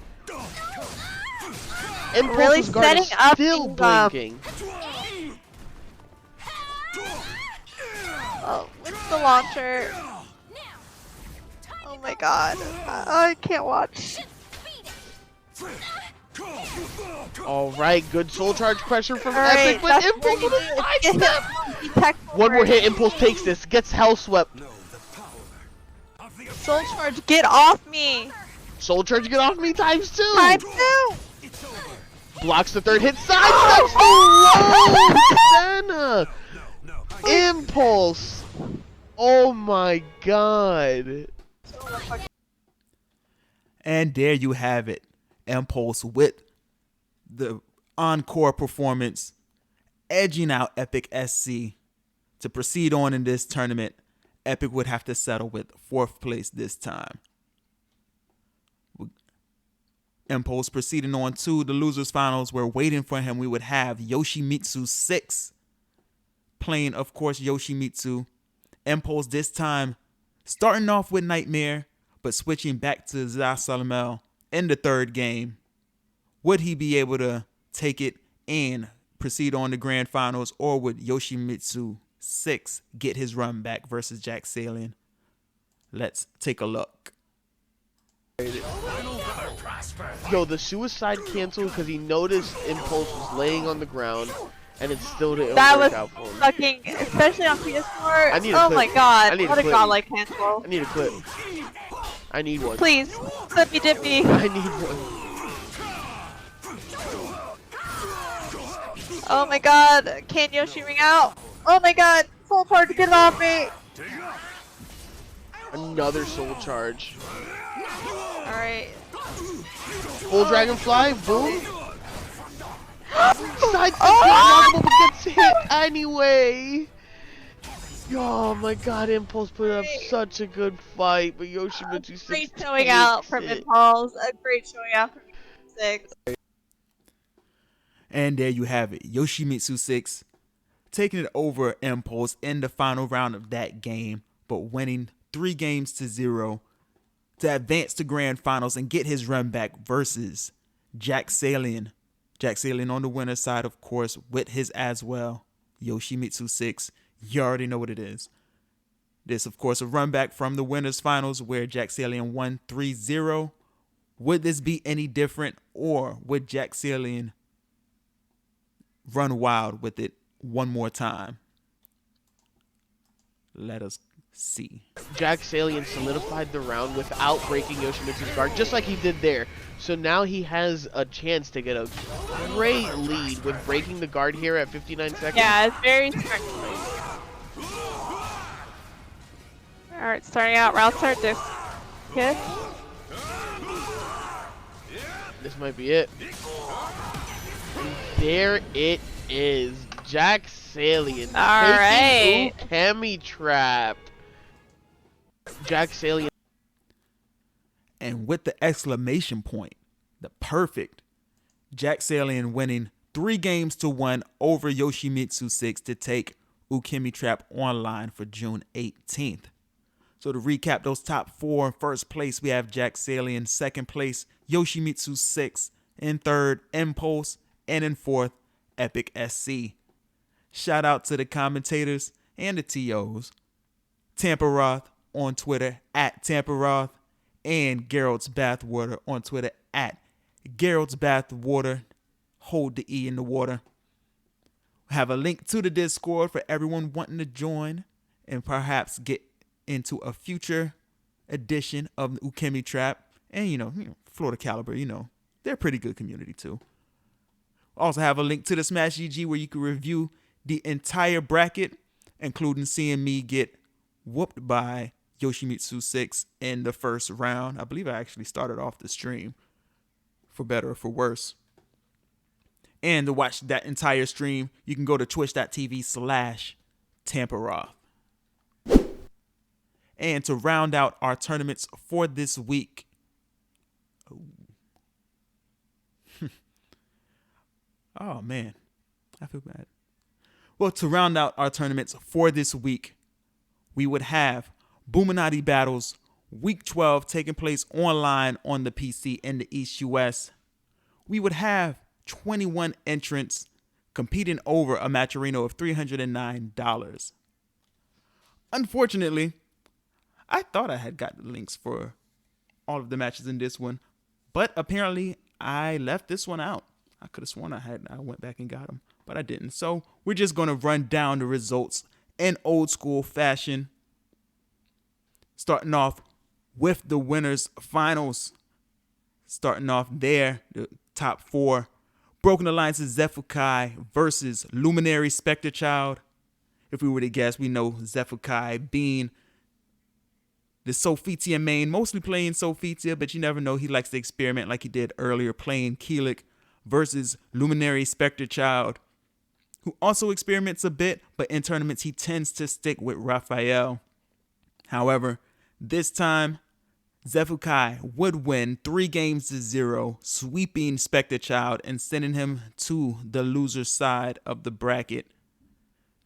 Impulse's Really guard setting is up still things up. blinking. Oh, what's the launcher? Oh my god. I can't watch. Alright, good soul charge pressure from Alright, Epic, but that's Impulse what with you a do. sidestep. One more hit, Impulse takes this, gets hell swept. Soul charge, get off me! Soul charge, get off me, times 2! Times 2! Blocks the third hit, sidesteps! Oh, Senna! Impulse! Oh my god. And there you have it. Impulse with the encore performance, edging out Epic SC. To proceed on in this tournament, Epic would have to settle with 4th place this time. Impulse proceeding on to the losers finals, where waiting for him we would have Yoshimitsu 6 playing, of course, Yoshimitsu. Impulse this time starting off with Nightmare, but switching back to Zasalamel in the 3rd game. Would he be able to take it and proceed on to grand finals, or would Yoshimitsu 6 get his run back versus Jack Salien? Let's take a look. Yo, the suicide canceled because he noticed Impulse was laying on the ground, and it still didn't work out for him. Fucking, especially on PS4. I need a Oh clip. my god, I need what a a clip. godlike cancel. I need a clip. I need one. Please, clippy dippy. I need one. Oh my god, can Yoshi ring out? Oh my god, soul charge, get off me! Another soul charge. Alright. Full dragonfly, boom. Side but gets hit anyway. Oh my god, Impulse put up such a good fight, but Yoshimitsu 6 Great showing out from Impulse. A great showing out from 6. And there you have it. Yoshimitsu 6 taking it over Impulse in the final round of that game, but winning 3-0 to advance to grand finals and get his run back versus Jack Salien. Jack Salien on the winner's side, of course, with his as well. Yoshimitsu 6. You already know what it is. This, of course, a run back from the winners finals where Jack Salian won 3-0. Would this be any different, or would Jack Salian run wild with it one more time? Let us see. Jack Salian solidified the round without breaking Yoshimitsu's guard, just like he did there. So now he has a chance to get a great lead with breaking the guard here at 59 seconds. Yeah, it's very smart. Alright, starting out, round start this. Okay. This might be it. And there it is. Jack Salian Alright. taking Ukemi trap. Jack Salian. And with the exclamation point, the perfect Jack Salian winning 3-1 over Yoshimitsu 6 to take Ukemi Trap online for June 18th. So to recap those top 4, in first place we have Jack Salian, second place Yoshimitsu 6, in third Impulse, and in fourth Epic SC. Shout out to the commentators and the TOs, Tamparoth on Twitter at Tamparoth, and Geralt's Bathwater on Twitter at Geralt's Bathwater. Hold the E in the water. We have a link to the Discord for everyone wanting to join and perhaps get into a future edition of Ukemi Trap. And, you know, Florida Caliber, they're a pretty good community too. Also have a link to the Smash GG where you can review the entire bracket, including seeing me get whooped by Yoshimitsu 6 in the first round. I believe I actually started off the stream, for better or for worse. And to watch that entire stream, you can go to twitch.tv/Tamparoth. And to round out our tournaments for this week, oh man, I feel bad. Well, to round out our tournaments for this week, we would have Boominati Battles Week 12 taking place online on the PC in the East US. We would have 21 entrants competing over a match arena of $309. Unfortunately, I thought I had got the links for all of the matches in this one, but apparently I left this one out. I could have sworn I went back and got them, but I didn't. So we're just going to run down the results in old school fashion, starting off with the winners finals. Starting off there, the top 4. Broken Alliance's Zephykai versus Luminary Spectre Child. If we were to guess, we know Zephykai being the Sophitia main, mostly playing Sophitia, but you never know. He likes to experiment like he did earlier, playing Keelik versus Luminary Spectre Child, who also experiments a bit, but in tournaments he tends to stick with Raphael. However, this time, Zephykai would win 3-0, sweeping Spectre Child and sending him to the loser side of the bracket.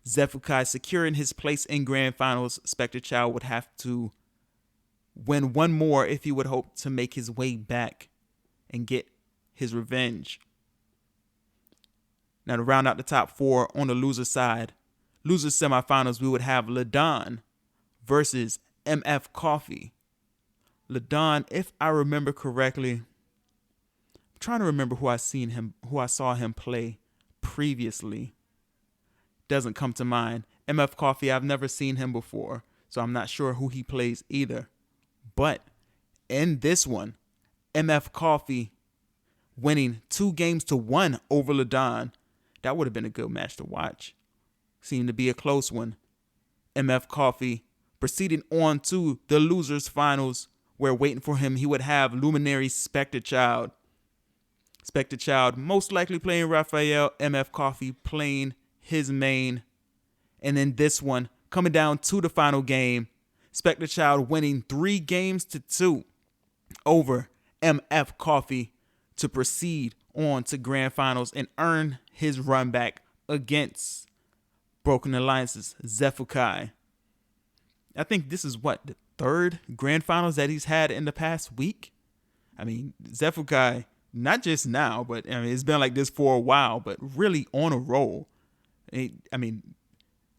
Zephykai securing his place in Grand Finals. Spectre Child would have to win one more if he would hope to make his way back and get his revenge. Now to round out the top 4 on the loser side, loser semifinals, we would have Ladon versus MF Coffee. Ladon, if I remember correctly, I'm trying to remember who I saw him play previously. Doesn't come to mind. MF Coffee, I've never seen him before, so I'm not sure who he plays either. But in this one, MF Coffee winning 2-1 over Ladon. That would have been a good match to watch. Seemed to be a close one. MF Coffee proceeding on to the losers finals, where waiting for him he would have Luminary Spectre Child. Spectre Child most likely playing Raphael, MF Coffee playing his main. And then this one coming down to the final game, Spectre Child winning 3-2 over MF Coffee to proceed on to Grand Finals and earn his run back against Broken Alliance's Zephykai. I think this is the 3rd Grand Finals that he's had in the past week. I mean, Zephykai, not just now, but I mean, it's been like this for a while, but really on a roll. I mean,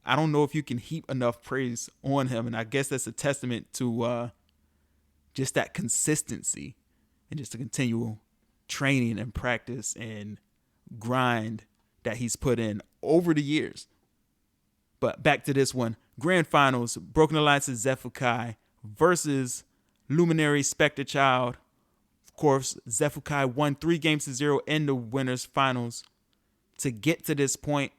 I don't know if you can heap enough praise on him, and I guess that's a testament to just that consistency and just the continual training and practice and grind that he's put in over the years. But back to this one. Grand Finals, Broken Alliance's Zefukai versus Luminary Spectre Child. Of course, Zefukai won 3-0 in the winners finals to get to this point.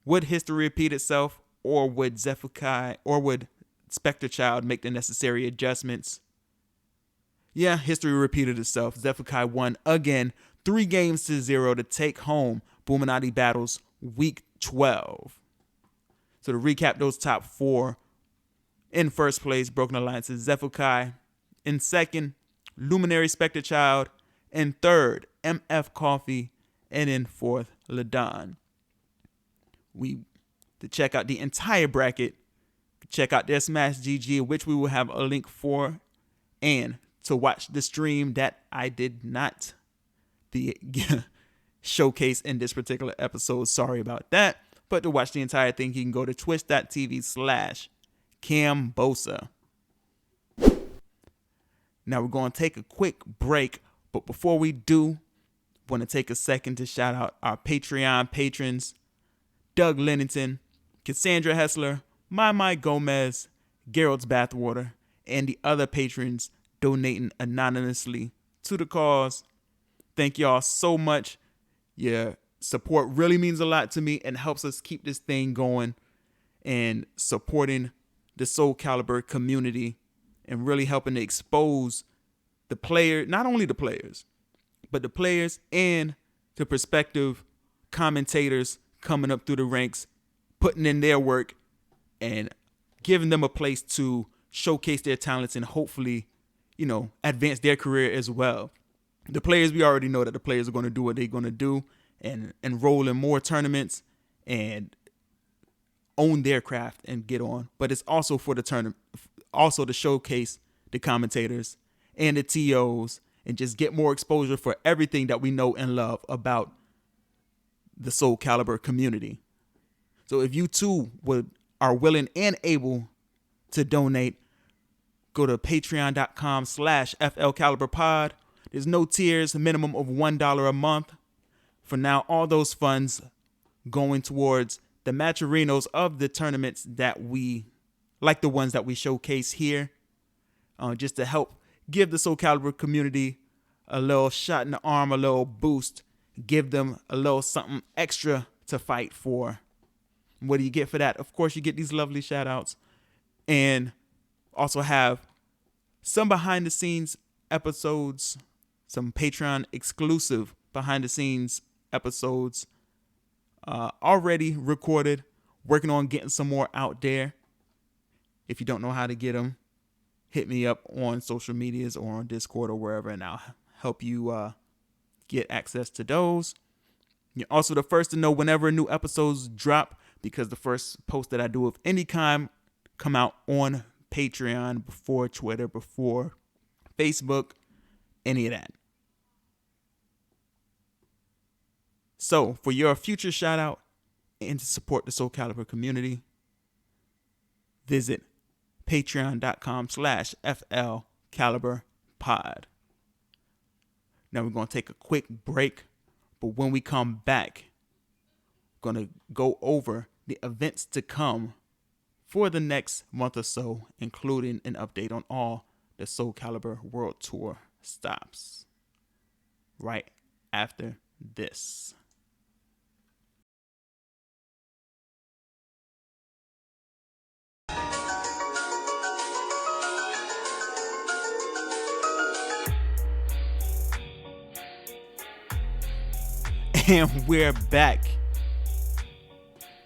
Would history repeat itself, or would Zefukai or would Spectre Child make the necessary adjustments? Yeah, history repeated itself. Zefukai won again 3-0 to take home Boominati Battles Week 12. So to recap those top 4, in first place, Broken Alliance's Zefukai. In second, Luminary Spectre Child. In third, MF Coffee. And in fourth, Ladon. To check out the entire bracket, check out their Smash GG, which we will have a link for, and to watch the stream that I did not showcase in this particular episode. Sorry about that. But to watch the entire thing, you can go to twitch.tv/Cambosa. Now we're going to take a quick break, but before we do, I want to take a second to shout out our Patreon patrons: Doug Lennington, Cassandra Hessler, My Gomez, Gerald's Bathwater, and the other patrons donating anonymously to the cause. Thank y'all so much. Your support really means a lot to me and helps us keep this thing going and supporting the SoulCalibur community and really helping to expose the player, not only the players, but the players and the prospective commentators coming up through the ranks, putting in their work and giving them a place to showcase their talents and hopefully, advance their career as well. The players, we already know that the players are going to do what they're going to do and enroll in more tournaments and own their craft and get on. But it's also for the tournament, also to showcase the commentators and the TOs and just get more exposure for everything that we know and love about the SoulCalibur community. So if you too are willing and able to donate, go to patreon.com/FLCaliburPod. There's no tiers, a minimum of $1 a month. For now, all those funds going towards the matcharinos of the tournaments that we, like the ones that we showcase here, just to help give the SoulCalibur community a little shot in the arm, a little boost, give them a little something extra to fight for. What do you get for that? Of course, you get these lovely shout outs and also have some behind the scenes episodes, some Patreon exclusive behind the scenes episodes already recorded, working on getting some more out there. If you don't know how to get them, hit me up on social medias or on Discord or wherever, and I'll help you get access to those. You're also the first to know whenever new episodes drop, because the first post that I do of any kind come out on Patreon before Twitter, before Facebook, any of that. So for your future shout out and to support the SoulCalibur community, visit patreon.com/FLCaliburPod. Now we're going to take a quick break, but when we come back, we're going to go over the events to come for the next month or so, including an update on all the SoulCalibur World Tour stops. Right after this. And we're back.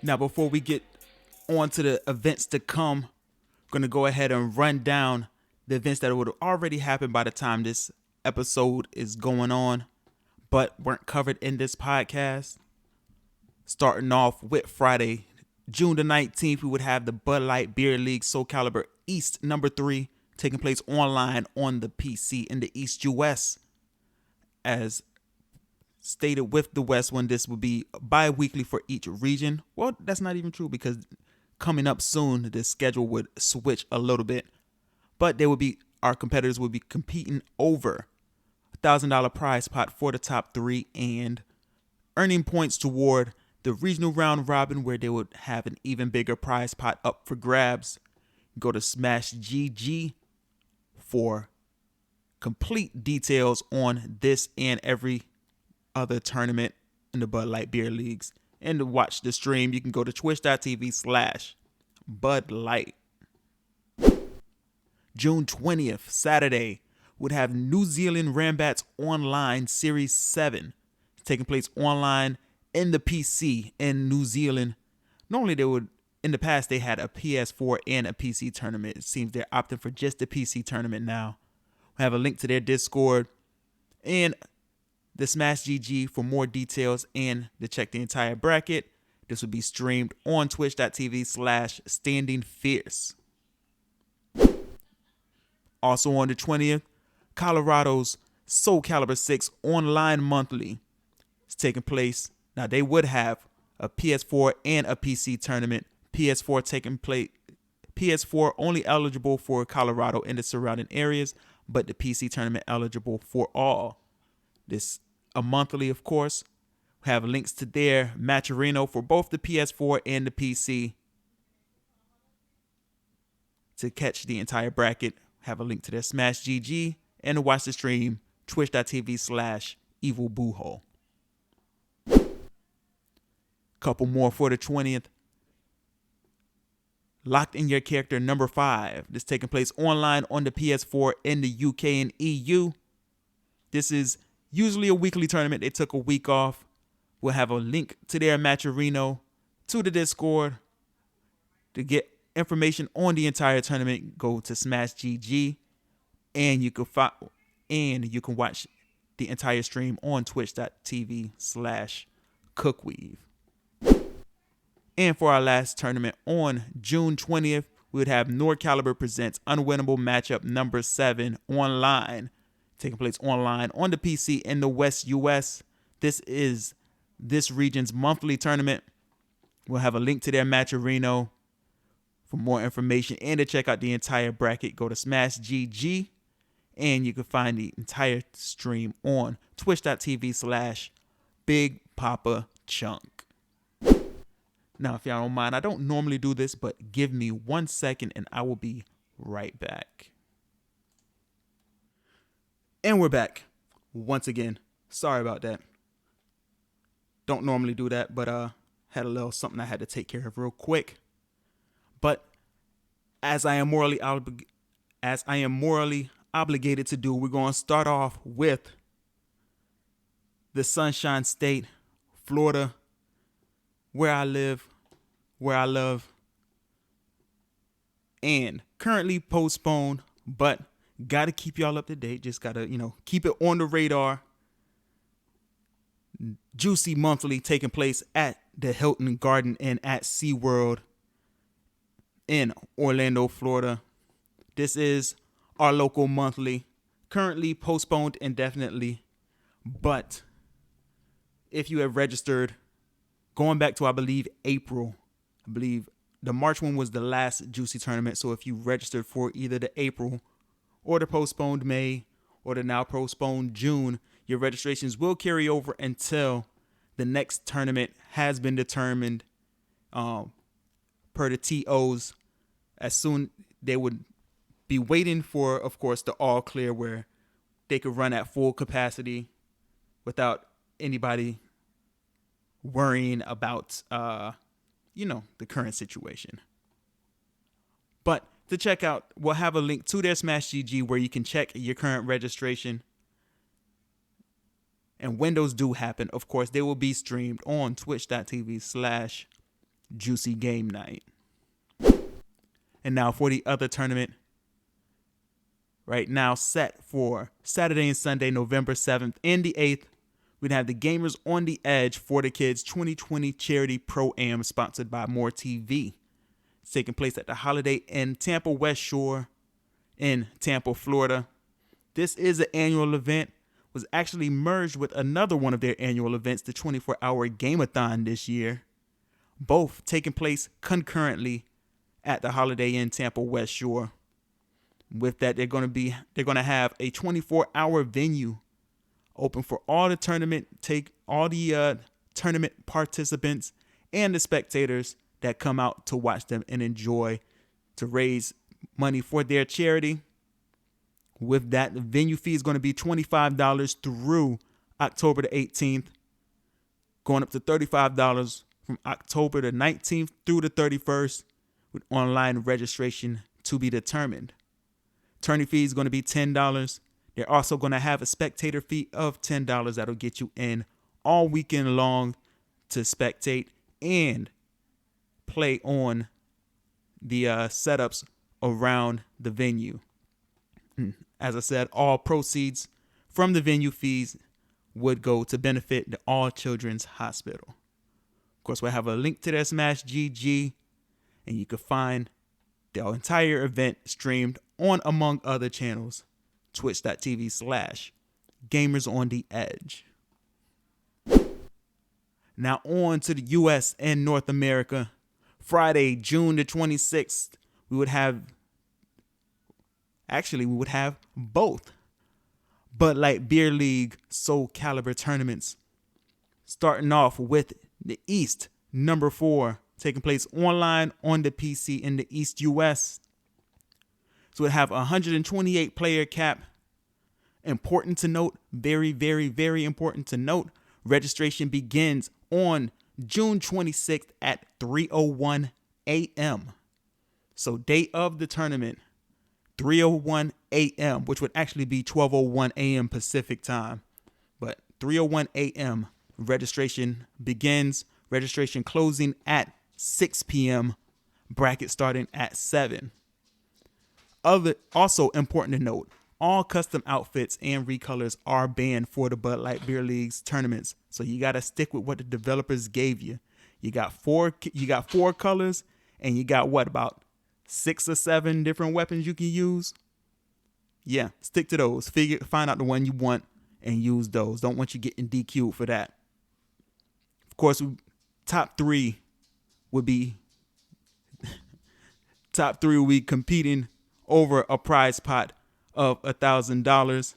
Now, before we get on to the events to come, I'm going to go ahead and run down the events that would have already happened by the time this episode is going on, but weren't covered in this podcast. Starting off with Friday, June the 19th, we would have the Bud Light Beer League SoulCalibur East #3 taking place online on the PC in the East US. As stated with the West one, this will be bi-weekly for each region. Well, that's not even true because coming up soon, the schedule would switch a little bit. But our competitors will be competing over $1,000 prize pot for the top 3 and earning points toward the regional round robin, where they would have an even bigger prize pot up for grabs. Go to Smash GG for complete details on this and every other tournament in the Bud Light Beer Leagues. And to watch the stream, you can go to twitch.tv/BudLight. June 20th, Saturday, would have New Zealand Rambats Online Series 7 taking place online in the PC in New Zealand. Normally in the past, they had a PS4 and a PC tournament. It seems they're opting for just the PC tournament now. We have a link to their Discord and the Smash GG for more details and to check the entire bracket. This will be streamed on twitch.tv/standingfierce. Also on the 20th, Colorado's SoulCalibur VI online monthly is taking place. Now, they would have a PS4 and a PC tournament. PS4 only eligible for Colorado and the surrounding areas, but the PC tournament eligible for all. This a monthly, of course. We have links to their match arena for both the PS4 and the PC. To catch the entire bracket, have a link to their Smash GG, and to watch the stream, twitch.tv/evilbooho. Couple more for the 20th. Locked in Your Character number 5. This taking place online on the PS4 in the UK and EU. This is usually a weekly tournament. They took a week off. We'll have a link to their match arena, to the Discord. To get information on the entire tournament, go to Smash GG, and you can watch the entire stream on twitch.tv/cookweave. And for our last tournament on June 20th, we would have NYCalibur presents Unwinnable Matchup number 7 online, taking place online on the PC in the West US. This is this region's monthly tournament. We'll have a link to their match arena for more information and to check out the entire bracket. Go to Smash GG, and you can find the entire stream on twitch.tv/BigPapaChunk. Now, if y'all don't mind, I don't normally do this, but give me 1 second and I will be right back. And we're back once again. Sorry about that. Don't normally do that, but had a little something I had to take care of real quick. But as I am morally obligated to do, we're going to start off with the Sunshine State, Florida, where I live, where I love, and currently postponed, but got to keep y'all up to date. Just got to, keep it on the radar. Juicy Monthly taking place at the Hilton Garden Inn at SeaWorld in Orlando, Florida. This is our local monthly, currently postponed indefinitely, but if you have registered, going back to, I believe, April, I believe the March one was the last Juicy tournament. So if you registered for either the April or the postponed May or the now postponed June, your registrations will carry over until the next tournament has been determined per the TOs. As soon they would be waiting for, of course, the all clear where they could run at full capacity without anybody worrying about, the current situation. But to check out, we'll have a link to their Smash GG where you can check your current registration. And when those do happen, of course, they will be streamed on twitch.tv/JuicyGameNight. And now for the other tournament, right now set for Saturday and Sunday, November 7th and the 8th, we'd have the Gamers on the Edge for the Kids 2020 Charity Pro-Am sponsored by More TV. It's taking place at the Holiday Inn Tampa West Shore in Tampa, Florida. This is an annual event was actually merged with another one of their annual events, the 24-hour Gameathon this year, both taking place concurrently at the Holiday Inn Tampa West Shore. With that, they're going to have a 24-hour venue open for all the tournament participants and the spectators that come out to watch them and enjoy, to raise money for their charity. With that, the venue fee is going to be $25 through October the 18th, going up to $35 from October the 19th through the 31st, with online registration to be determined. Tourney fee is going to be $10. They're also going to have a spectator fee of $10 that'll get you in all weekend long to spectate and play on the setups around the venue. As I said, all proceeds from the venue fees would go to benefit the All Children's Hospital. Of course, we'll have a link to their Smash GG, and you can find the entire event streamed on, among other channels, twitch.tv/Gamers on the Edge. Now on to the US and North America. Friday, June the 26th, we would have both Bud Light Beer League SoulCalibur tournaments. Starting off with the East, number 4, taking place online on the PC in the East US. So we'll have a 128 player cap. Important to note, very, very, very important to note, registration begins on June 26th at 3:01 a.m. So day of the tournament, 3:01 a.m., which would actually be 12:01 a.m. Pacific time. But 3:01 a.m. registration begins, registration closing at 6 p.m., bracket starting at 7. Also important to note, all custom outfits and recolors are banned for the Bud Light Beer League's tournaments. So you got to stick with what the developers gave you. You got four colors, and you got about 6 or 7 different weapons you can use. Yeah, stick to those. Find out the one you want and use those. Don't want you getting DQ'd for that. Of course, top three would be competing over a prize pot of $1,000.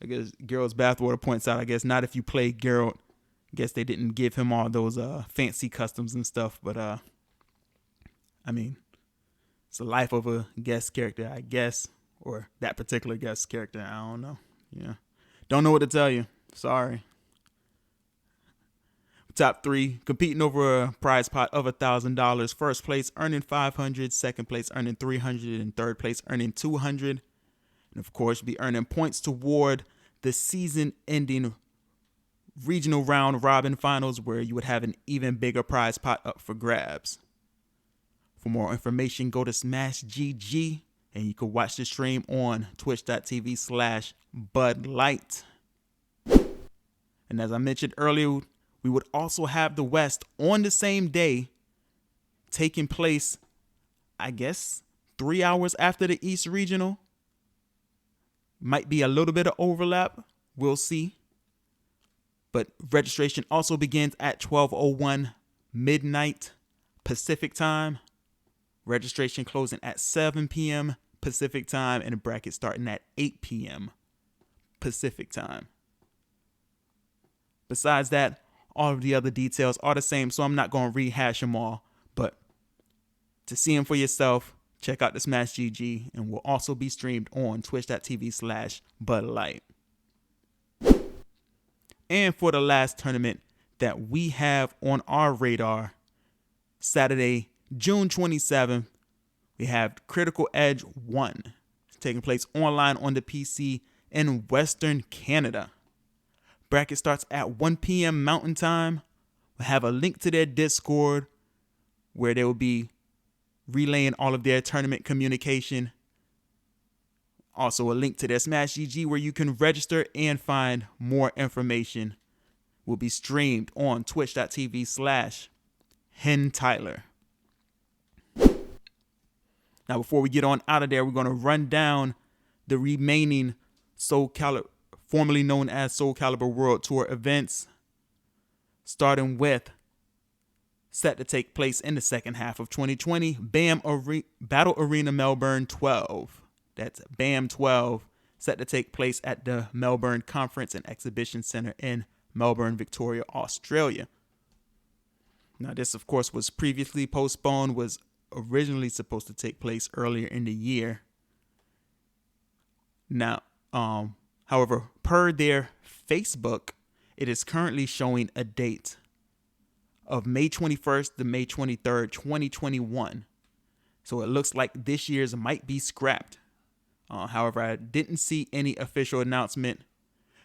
I guess Gerald's Bathwater points out, I guess not if you play Gerald. I guess they didn't give him all those fancy customs and stuff, but I mean, it's the life of a guest character, I guess, or that particular guest character. I don't know. Yeah, don't know what to tell you. Sorry. Top 3 competing over a prize pot of $1,000. First place earning $500, second place earning $300, and third place earning $200. And of course, be earning points toward the season-ending regional round robin finals, where you would have an even bigger prize pot up for grabs. For more information, go to Smash GG, and you can watch the stream on twitch.tv/BudLight. And as I mentioned earlier, we would also have the West on the same day, taking place, I guess, 3 hours after the East Regional. Might be a little bit of overlap. We'll see. But registration also begins at 12:01 midnight Pacific time. Registration closing at 7 p.m. Pacific time, and the bracket starting at 8 p.m. Pacific time. Besides that, all of the other details are the same, so I'm not going to rehash them all. But to see them for yourself, check out the Smash GG, and will also be streamed on twitch.tv/BudLight. And for the last tournament that we have on our radar, Saturday, June 27th, we have Critical Edge 1. It's taking place online on the PC in Western Canada. Bracket starts at 1 p.m. Mountain Time. We'll have a link to their Discord where they will be relaying all of their tournament communication. Also a link to their Smash GG where you can register and find more information. Will be streamed on twitch.tv/HenTyler. Now, before we get on out of there, we're going to run down the remaining SoulCalibur formerly known as SoulCalibur World Tour events, starting with set to take place in the second half of 2020, Battle Arena Melbourne 12. That's BAM 12, set to take place at the Melbourne Conference and Exhibition Centre in Melbourne, Victoria, Australia. Now, this, of course, was previously postponed, was originally supposed to take place earlier in the year. Now, however, per their Facebook, it is currently showing a date of May 21st to May 23rd, 2021. So it looks like this year's might be scrapped. However, I didn't see any official announcement.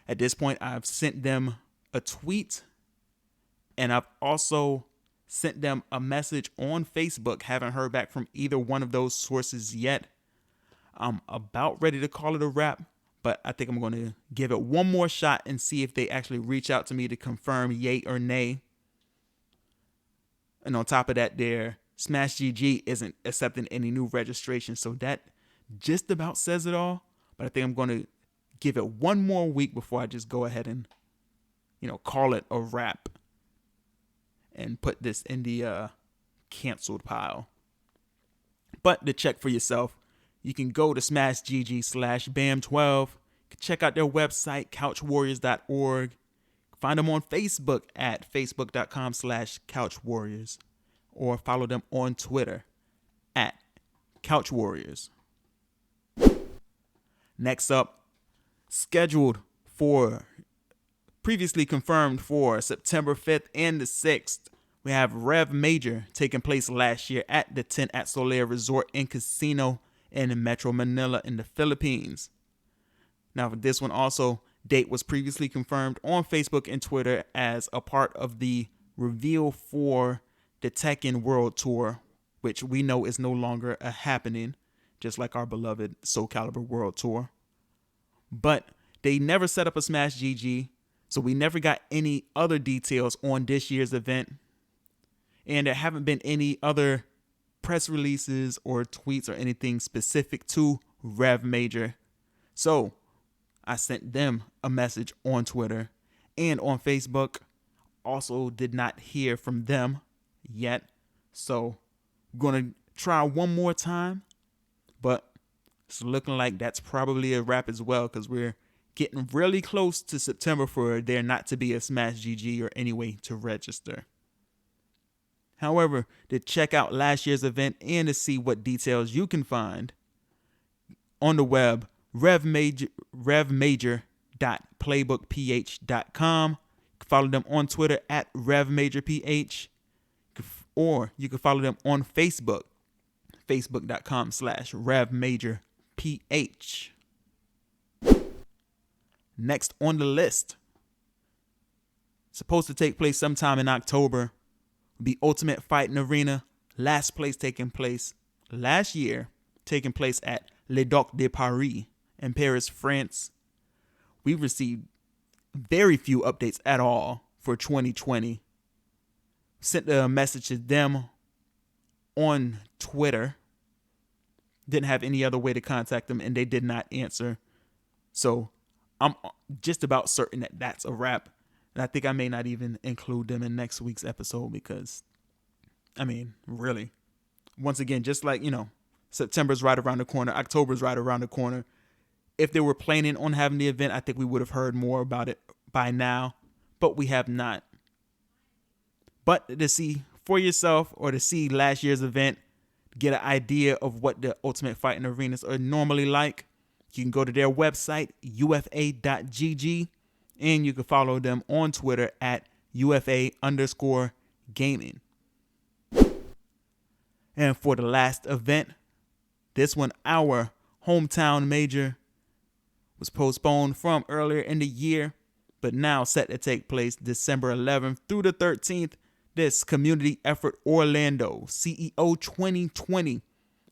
At this point, I've sent them a tweet, and I've also sent them a message on Facebook. Haven't heard back from either one of those sources yet. I'm about ready to call it a wrap, but I think I'm going to give it one more shot and see if they actually reach out to me to confirm yay or nay. And on top of that, their Smash GG isn't accepting any new registrations, so that just about says it all. But I think I'm going to give it one more week before I just go ahead and, call it a wrap and put this in the canceled pile. But to check for yourself, you can go to smashgg/BAM12. Check out their website, couchwarriors.org. Find them on Facebook at facebook.com/couchwarriors, or follow them on Twitter at couchwarriors. Next up, previously confirmed for September 5th and the 6th, we have Rev Major taking place last year at the 10 at Soleil Resort and Casino in Metro Manila in the Philippines. Now, for this one also, date was previously confirmed on Facebook and Twitter as a part of the reveal for the Tekken World Tour, which we know is no longer happening, just like our beloved SoulCalibur World Tour. But they never set up a Smash GG, so we never got any other details on this year's event. And there haven't been any other press releases or tweets or anything specific to Rev Major. So I sent them a message on Twitter and on Facebook. Also did not hear from them yet. So I'm going to try one more time. But it's looking like that's probably a wrap as well, because we're getting really close to September for there not to be a Smash GG or any way to register. However, to check out last year's event and to see what details you can find on the web, revmajor.playbookph.com. Follow them on Twitter at revmajorph, or you can follow them on Facebook, facebook.com/revmajorph. Next on the list, supposed to take place sometime in October, will be Ultimate Fighting Arena, last place taking place last year, taking place at Le Duc de Paris in Paris, France. We received very few updates at all for 2020. Sent a message to them on Twitter. Didn't have any other way to contact them, and they did not answer. So I'm just about certain that that's a wrap. And I think I may not even include them in next week's episode because, really, once again, just like, September's right around the corner, October's right around the corner. If they were planning on having the event, I think we would have heard more about it by now, but we have not. But to see for yourself, or to see last year's event, get an idea of what the Ultimate Fighting Arenas are normally like, you can go to their website, ufa.gg, and you can follow them on Twitter at ufa_gaming. And for the last event, this one, our hometown major, was postponed from earlier in the year, but now set to take place December 11th through the 13th. This Community Effort Orlando CEO 2020,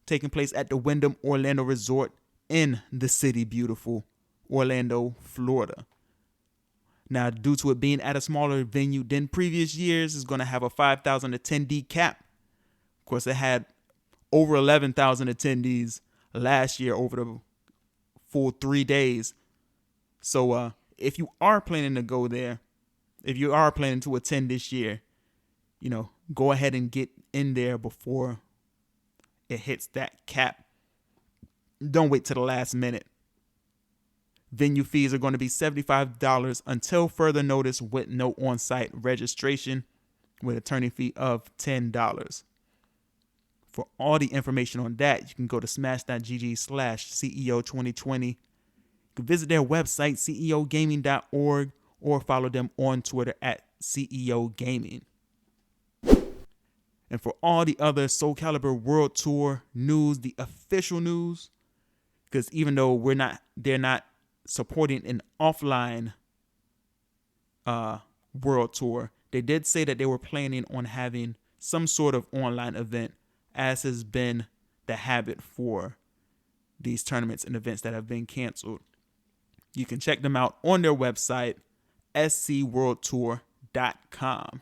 taking place at the Wyndham Orlando Resort in the city beautiful Orlando, Florida. Now, due to it being at a smaller venue than previous years, it's going to have a 5,000 attendee cap. Of course, it had over 11,000 attendees last year over the full 3 days. So if you are planning to go there, if you are planning to attend this year, go ahead and get in there before it hits that cap. Don't wait till the last minute. Venue fees are going to be $75 until further notice with no on-site registration, with attorney fee of $10. For all the information on that, you can go to smash.gg/CEO2020. You can visit their website, ceogaming.org, or follow them on Twitter at CEO Gaming. And for all the other SoulCalibur World Tour news, the official news, because even though they're not supporting an offline World Tour, they did say that they were planning on having some sort of online event, as has been the habit for these tournaments and events that have been canceled. You can check them out on their website, scworldtour.com.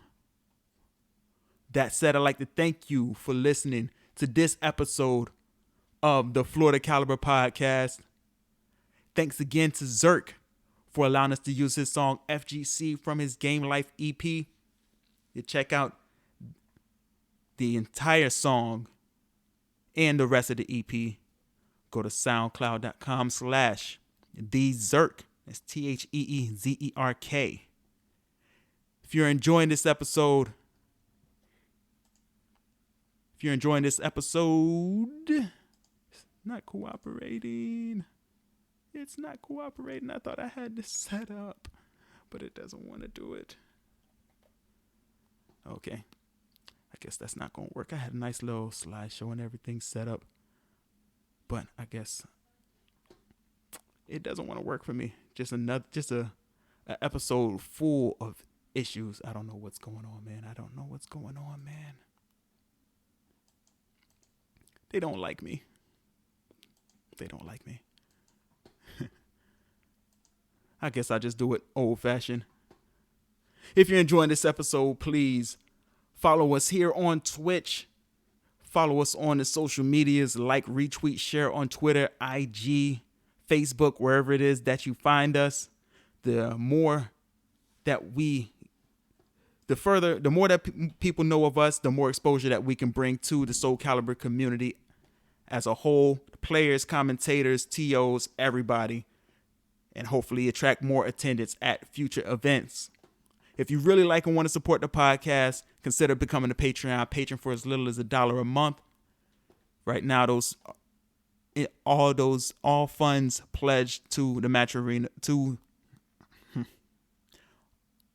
That said, I'd like to thank you for listening to this episode of the Florida Caliber Podcast. Thanks again to Zerk for allowing us to use his song FGC from his Game Life EP. You check out the entire song and the rest of the EP. Go to soundcloud.com/TheZerk. That's TheeZerk. If you're enjoying this episode, it's not cooperating. It's not cooperating. I thought I had this set up, but it doesn't want to do it. Okay. I guess that's not going to work. I had a nice little slideshow and everything set up, but I guess it doesn't want to work for me. Just a episode full of issues. I don't know what's going on, man. They don't like me. I guess I just do it old fashioned. If you're enjoying this episode, please follow us here on Twitch. Follow us on the social medias, like, retweet, share on Twitter, IG, Facebook, wherever it is that you find us. The more that people know of us, the more exposure that we can bring to the SoulCalibur community as a whole, players, commentators, TOs, everybody, and hopefully attract more attendance at future events. If you really like and want to support the podcast, consider becoming a patron for as little as $1 a month. Right now, all funds pledged to the match arena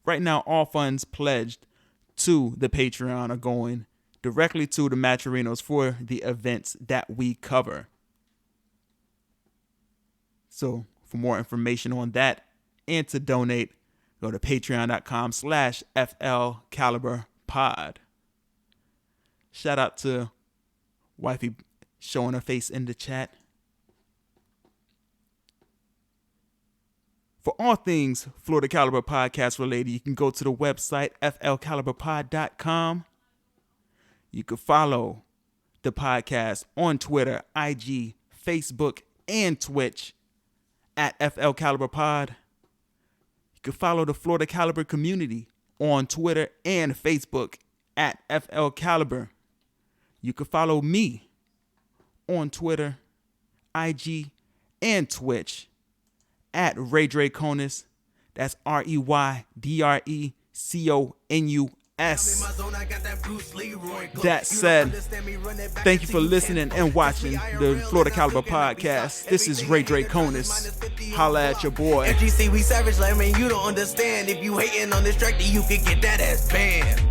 Right now, all funds pledged to the Patreon are going directly to the match arenas for the events that we cover. So for more information on that and to donate, go to patreon.com/FLCaliburPod. Shout out to Wifey showing her face in the chat. For all things Florida Caliber Podcast related, you can go to the website, FLCaliburPod.com. You can follow the podcast on Twitter, IG, Facebook, and Twitch at FLCaliburPod. You can follow the Florida Caliber community on Twitter and Facebook at FLCaliber. You can follow me on Twitter, IG, and Twitch at RayDreConus. That's ReyDreConus. That said, thank you for listening and watching the Florida Caliber Podcast. This is ReyDreConus. Holla at your boy. FGC, we savage, like, man, you don't understand. If you hating on this track, then you can get that ass banned.